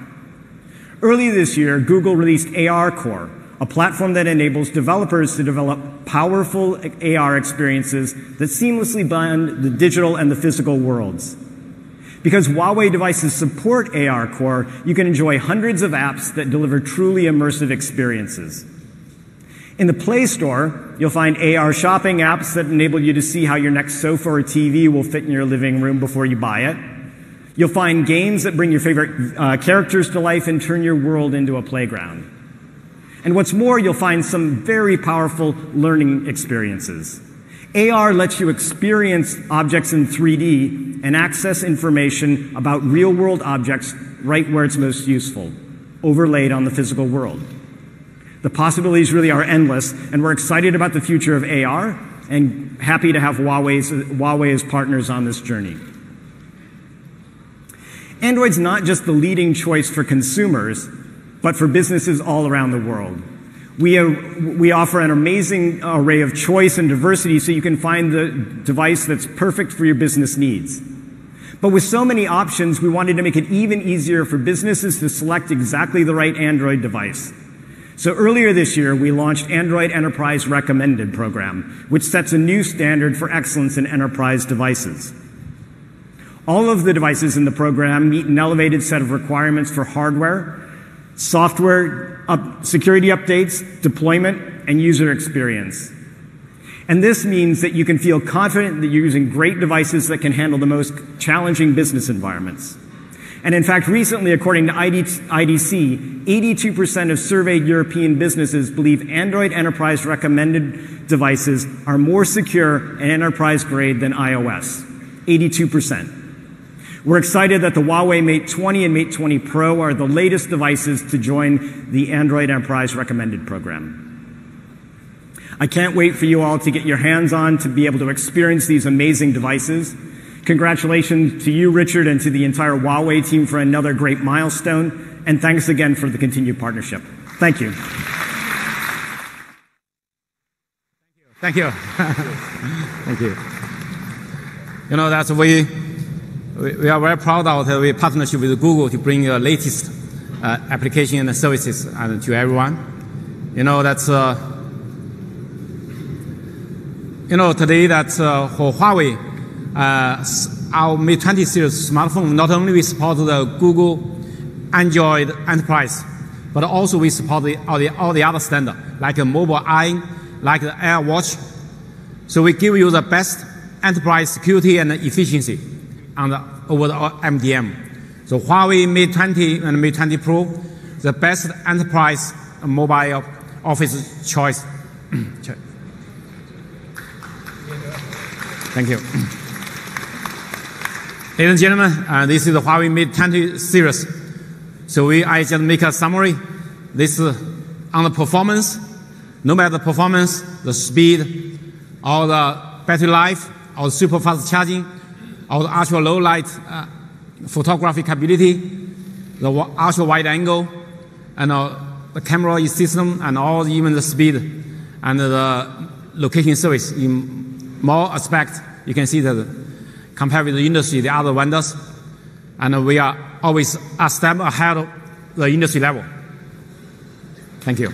Earlier this year, Google released AR Core, a platform that enables developers to develop powerful AR experiences that seamlessly blend the digital and the physical worlds. Because Huawei devices support AR Core, you can enjoy hundreds of apps that deliver truly immersive experiences. In the Play Store, you'll find AR shopping apps that enable you to see how your next sofa or TV will fit in your living room before you buy it. You'll find games that bring your favorite characters to life and turn your world into a playground. And what's more, you'll find some very powerful learning experiences. AR lets you experience objects in 3D and access information about real-world objects right where it's most useful, overlaid on the physical world. The possibilities really are endless, and we're excited about the future of AR and happy to have Huawei as partners on this journey. Android's not just the leading choice for consumers, but for businesses all around the world. We offer an amazing array of choice and diversity so you can find the device that's perfect for your business needs. But with so many options, we wanted to make it even easier for businesses to select exactly the right Android device. So earlier this year, we launched Android Enterprise Recommended program, which sets a new standard for excellence in enterprise devices. All of the devices in the program meet an elevated set of requirements for hardware, software, security updates, deployment, and user experience. And this means that you can feel confident that you're using great devices that can handle the most challenging business environments. And in fact, recently, according to IDC, 82% of surveyed European businesses believe Android Enterprise Recommended devices are more secure and enterprise-grade than iOS. 82%. We're excited that the Huawei Mate 20 and Mate 20 Pro are the latest devices to join the Android Enterprise Recommended program. I can't wait for you all to get your hands on to be able to experience these amazing devices. Congratulations to you, Richard, and to the entire Huawei team for another great milestone. And thanks again for the continued partnership. Thank you. Thank you. Thank you. You know, that's we are very proud of the partnership with Google to bring the latest application and services to everyone. You know, that's today that for Huawei, our Mate 20 series smartphone, not only we support the Google Android Enterprise, but also we support all the other standards, like a mobile eye, like the AirWatch. So we give you the best enterprise security and efficiency over the MDM. So Huawei Mate 20 and Mate 20 Pro, the best enterprise mobile office choice. Thank you. Ladies and gentlemen, this is the Huawei Mate 20 series. So I just make a summary. This on the performance, no matter the performance, the speed, all the battery life, all the super fast charging, all the ultra low light photography capability, the ultra wide angle, and the camera system, and all even the speed and the location service in more aspects. You can see that compared with the industry, the other vendors, and we are always a step ahead of the industry level. Thank you.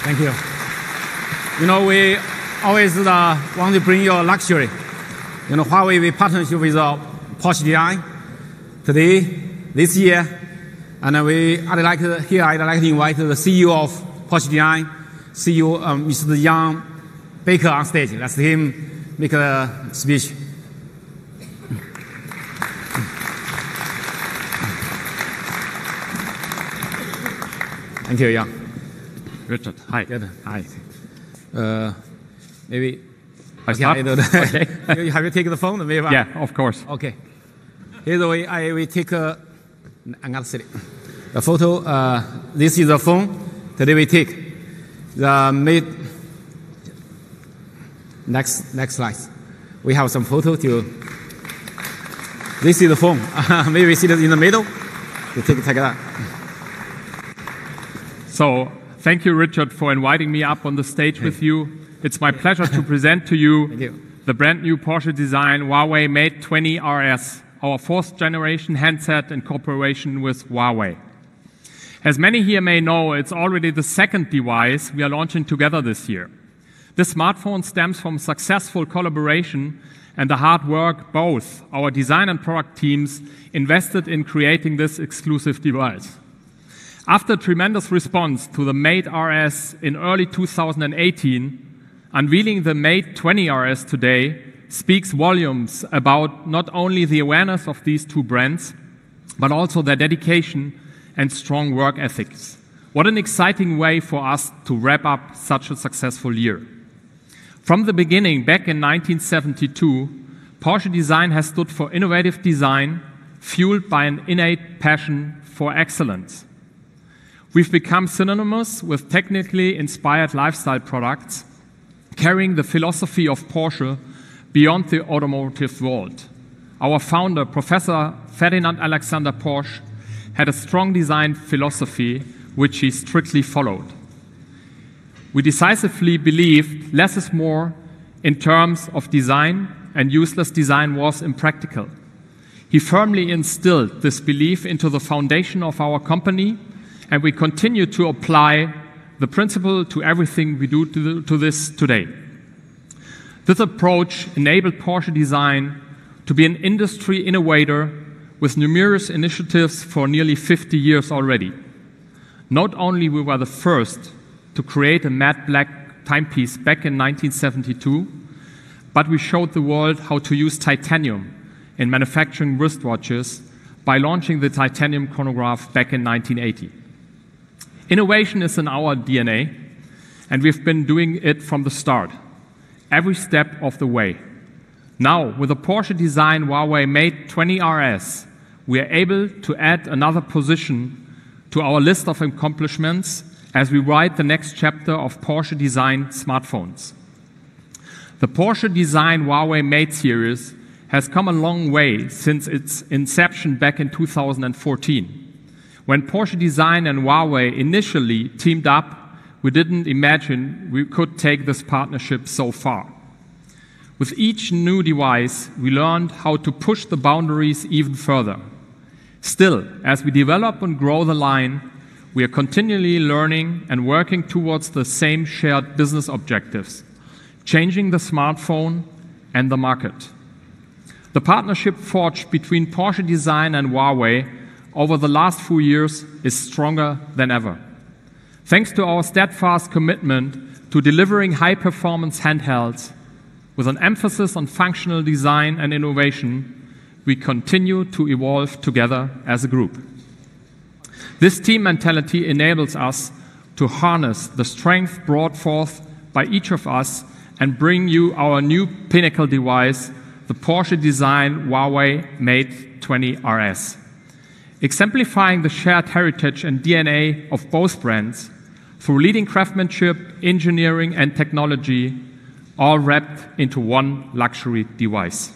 Thank you. You know, we always want to bring you luxury. You know, Huawei, we partnership with Porsche Design today, this year, and I'd like to invite the CEO of Porsche Design, CEO Mr. Jan Baker on stage. Let's let him make a speech. Thank you, Jan. Richard, hi. Good. Hi. Maybe I start? Okay. Have you taken the phone? Maybe. Yeah, of course. Okay. Here's the way I will take a photo. This is the phone. Today we take the next slide. We have some photo to. This is the phone. Maybe we see it in the middle. You take that. So, thank you, Richard, for inviting me up on the stage with you. It's my pleasure to present to you the brand new Porsche design Huawei Mate 20 RS, our fourth generation handset in cooperation with Huawei. As many here may know, it's already the second device we are launching together this year. This smartphone stems from successful collaboration and the hard work both our design and product teams invested in creating this exclusive device. After a tremendous response to the Mate RS in early 2018, unveiling the Mate 20 RS today speaks volumes about not only the awareness of these two brands, but also their dedication and strong work ethics. What an exciting way for us to wrap up such a successful year. From the beginning, back in 1972, Porsche Design has stood for innovative design, fueled by an innate passion for excellence. We've become synonymous with technically inspired lifestyle products, carrying the philosophy of Porsche beyond the automotive world. Our founder, Professor Ferdinand Alexander Porsche, had a strong design philosophy which he strictly followed. We decisively believed less is more in terms of design, and useless design was impractical. He firmly instilled this belief into the foundation of our company, and we continue to apply the principle to everything we do to this today. This approach enabled Porsche Design to be an industry innovator with numerous initiatives for nearly 50 years already. Not only we were the first to create a matte black timepiece back in 1972, but we showed the world how to use titanium in manufacturing wristwatches by launching the titanium chronograph back in 1980. Innovation is in our DNA, and we've been doing it from the start, every step of the way. Now, with the Porsche design Huawei Mate 20 RS, we are able to add another position to our list of accomplishments as we write the next chapter of Porsche design smartphones. The Porsche design Huawei Mate series has come a long way since its inception back in 2014. When Porsche design and Huawei initially teamed up, we didn't imagine we could take this partnership so far. With each new device, we learned how to push the boundaries even further. Still, as we develop and grow the line, we are continually learning and working towards the same shared business objectives, changing the smartphone and the market. The partnership forged between Porsche design and Huawei over the last few years is stronger than ever. Thanks to our steadfast commitment to delivering high-performance handhelds, with an emphasis on functional design and innovation, we continue to evolve together as a group. This team mentality enables us to harness the strength brought forth by each of us and bring you our new pinnacle device, the Porsche design Huawei Mate 20 RS. Exemplifying the shared heritage and DNA of both brands through leading craftsmanship, engineering, and technology, all wrapped into one luxury device.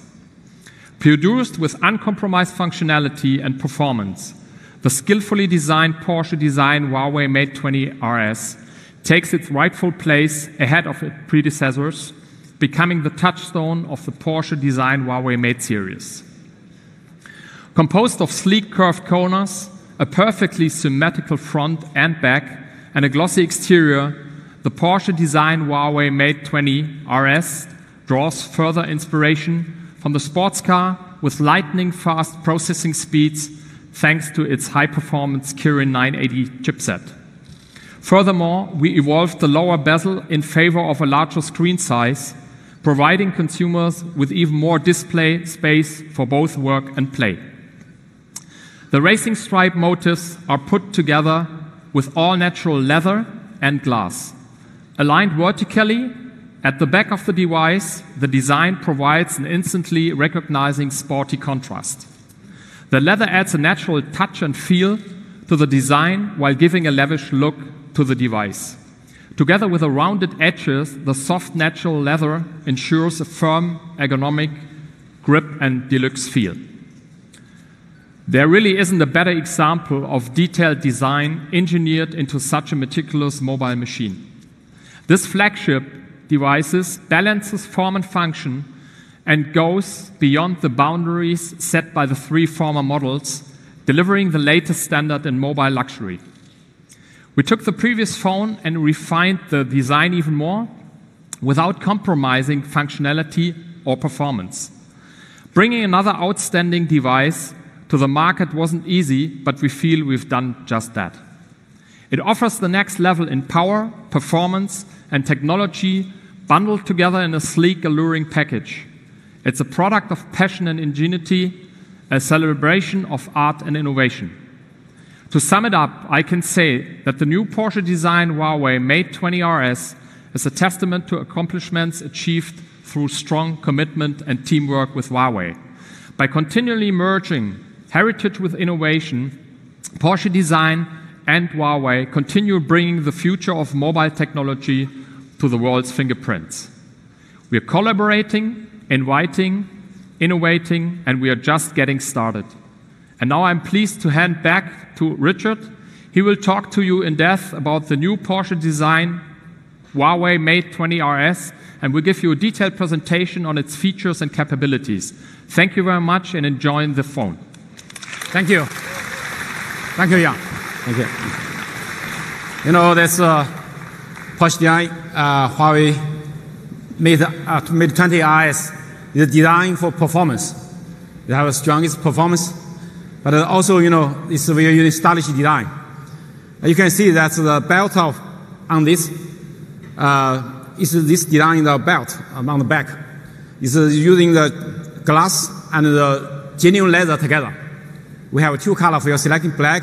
Produced with uncompromised functionality and performance, the skillfully designed Porsche design Huawei Mate 20 RS takes its rightful place ahead of its predecessors, becoming the touchstone of the Porsche design Huawei Mate series. Composed of sleek curved corners, a perfectly symmetrical front and back, and a glossy exterior, the Porsche design Huawei Mate 20 RS draws further inspiration from the sports car with lightning-fast processing speeds thanks to its high-performance Kirin 980 chipset. Furthermore, we evolved the lower bezel in favor of a larger screen size, providing consumers with even more display space for both work and play. The racing stripe motifs are put together with all-natural leather and glass. Aligned vertically at the back of the device, the design provides an instantly recognizing sporty contrast. The leather adds a natural touch and feel to the design while giving a lavish look to the device. Together with the rounded edges, the soft natural leather ensures a firm, ergonomic grip and deluxe feel. There really isn't a better example of detailed design engineered into such a meticulous mobile machine. This flagship device balances form and function and goes beyond the boundaries set by the three former models, delivering the latest standard in mobile luxury. We took the previous phone and refined the design even more without compromising functionality or performance. Bringing another outstanding device to the market wasn't easy, but we feel we've done just that. It offers the next level in power, performance, and technology bundled together in a sleek, alluring package. It's a product of passion and ingenuity, a celebration of art and innovation. To sum it up, I can say that the new Porsche design Huawei Mate 20 RS is a testament to accomplishments achieved through strong commitment and teamwork with Huawei. By continually merging heritage with innovation, Porsche design and Huawei continue bringing the future of mobile technology to the world's fingerprints. We are collaborating, inviting, innovating, and we are just getting started. And now I'm pleased to hand back to Richard. He will talk to you in depth about the new Porsche design Huawei Mate 20 RS, and will give you a detailed presentation on its features and capabilities. Thank you very much, and enjoy the phone. Thank you. Thank you, Jan. Thank you. You know, this Porsche design Huawei Mate 20 RS is designed for performance. It has the strongest performance, but also, you know, it's a very stylish design. You can see that the belt on this is this design in the belt on the back. It's using the glass and the genuine leather together. We have two colors for your selecting, black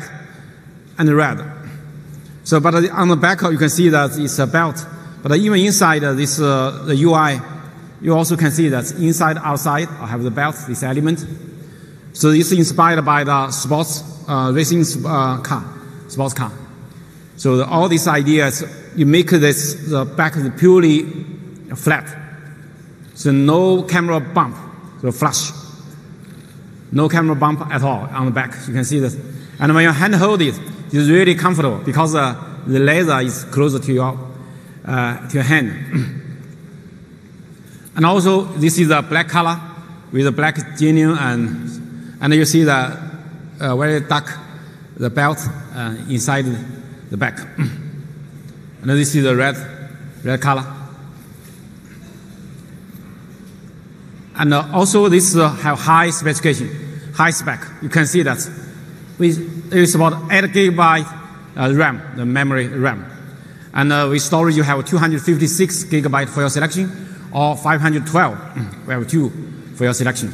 and red. So, but on the back you can see that it's a belt. But even inside this the UI You also can see that inside, outside, I have the belt, this element. So this is inspired by the sports racing sports car. So all these ideas, you make the back purely flat. So no camera bump, so flush. No camera bump at all on the back. You can see this. And when you hand hold it, it's really comfortable because the laser is closer to your hand. And also, this is a black color with a black genuine, and you see the very dark the belt inside the back. And this is the red color. And also, this have high specification, high spec. You can see that it's about 8 GB RAM, the memory RAM. And with storage, you have 256 GB for your selection, or 512. We have 2 for your selection.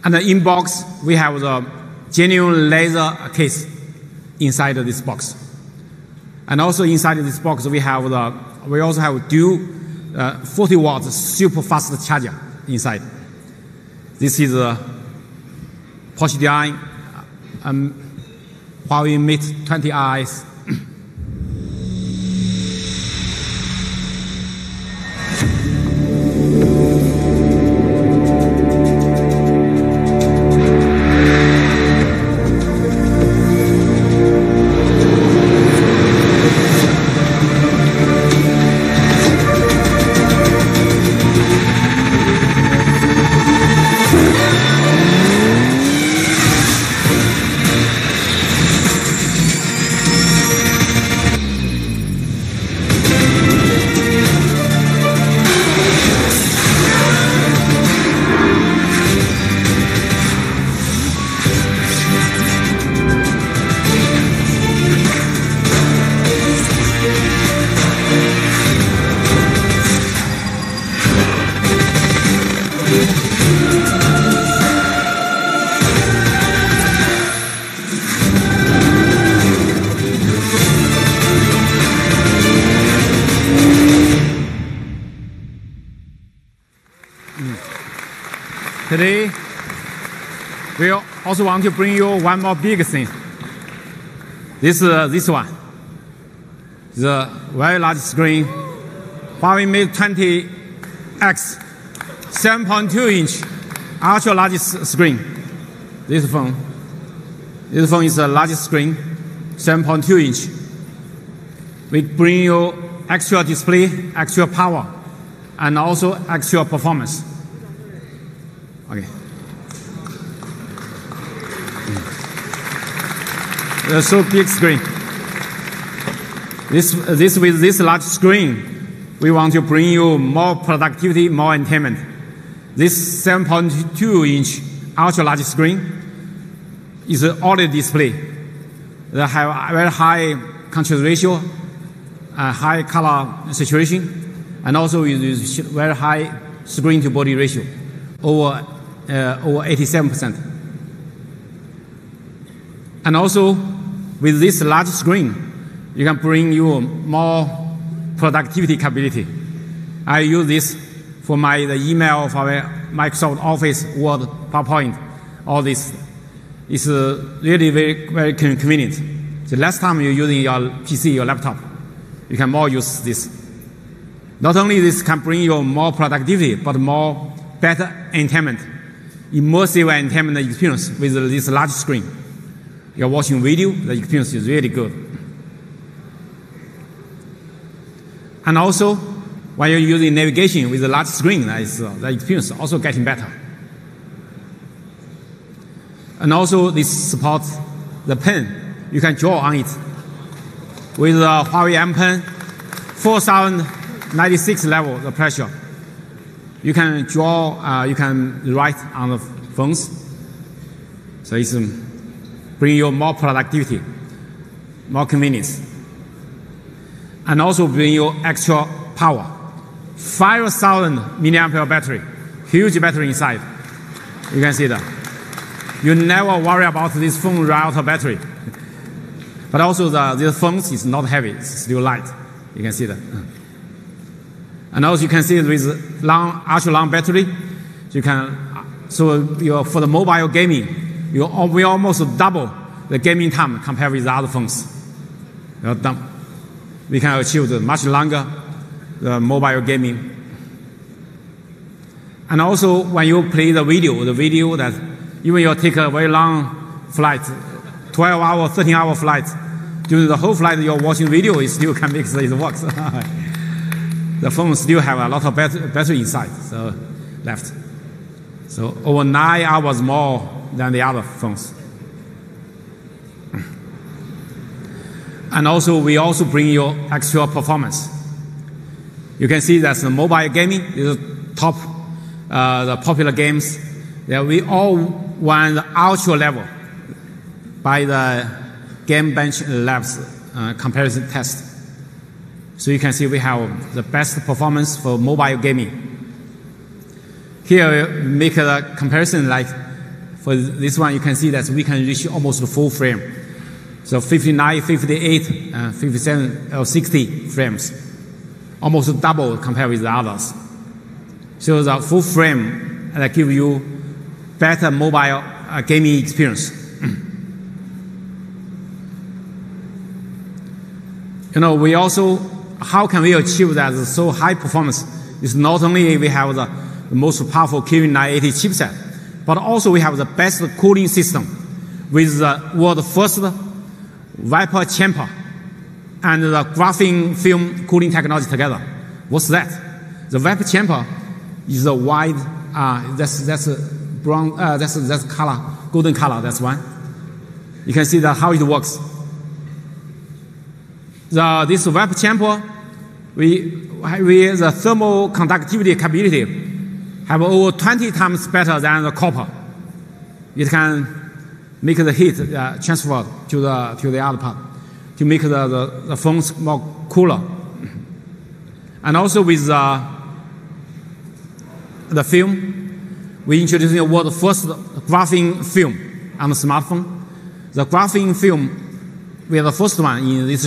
And in box, we have the genuine laser case inside this box. And also inside this box, we also have dual 40 watts super fast charger inside. This is a Porsche design Huawei Mate 20RS. Today, we also want to bring you one more big thing. This one, the very large screen, Huawei Mate 20X, 7.2-inch, ultra large screen. This phone is the largest screen, 7.2-inch. We bring you actual display, actual power, and also actual performance. Okay. So big screen. With this large screen, we want to bring you more productivity, more entertainment. This 7.2-inch ultra large screen is an OLED display. They have a very high contrast ratio, high color saturation, and also is very high screen to body ratio, over 87%. And also, with this large screen, you can bring you more productivity capability. I use this for the email, for Microsoft Office, Word, PowerPoint, all this. It's really very, very convenient. The last time you're using your PC, your laptop, you can more use this. Not only this can bring you more productivity, but better entertainment, immersive entertainment experience with this large screen. You're watching video, the experience is really good. And also, when you're using navigation with a large screen, the experience is also getting better. And also, this supports the pen. You can draw on it. With the Huawei M Pen, 4096 level, the pressure. You can draw, you can write on the phones. So it's bring you more productivity, more convenience. And also bring you extra power. 5,000 milliampere battery, huge battery inside. You can see that. You never worry about this phone run out of battery. But also this phone is not heavy, it's still light. You can see that. And also you can see with long, ultra long battery, you can, for the mobile gaming, we almost double the gaming time compared with the other phones. We can achieve the much longer mobile gaming. And also when you play the video that even you take a very long flight, 12-hour, 13-hour flight, during the whole flight you're watching video, it still can make it work. The phone still have a lot of battery inside, so left. So over 9 hours more than the other phones. And also we also bring you extra performance. You can see that the mobile gaming is top, the popular games. That we all won the ultra level by the Game Bench Labs comparison test. So you can see we have the best performance for mobile gaming. Here we make a comparison like for this one, you can see that we can reach almost the full frame. So 59, 58, 57, or 60 frames. Almost double compared with the others. So the full frame that gives you better mobile gaming experience. We also, how can we achieve that so high performance? It's not only we have the most powerful Kirin980 chipset, but also we have the best cooling system with the world's first vapor chamber and the graphene film cooling technology together. What's that? The vapor chamber is a wide, that's brown, that's color, golden color, that's one. You can see that how it works. This vapor chamber, the thermal conductivity capability have over 20 times better than the copper. It can make the heat transfer to the other part to make the phones more cooler. And also with the film, we introduced the world's first graphene film on the smartphone. The graphene film, we are the first one in this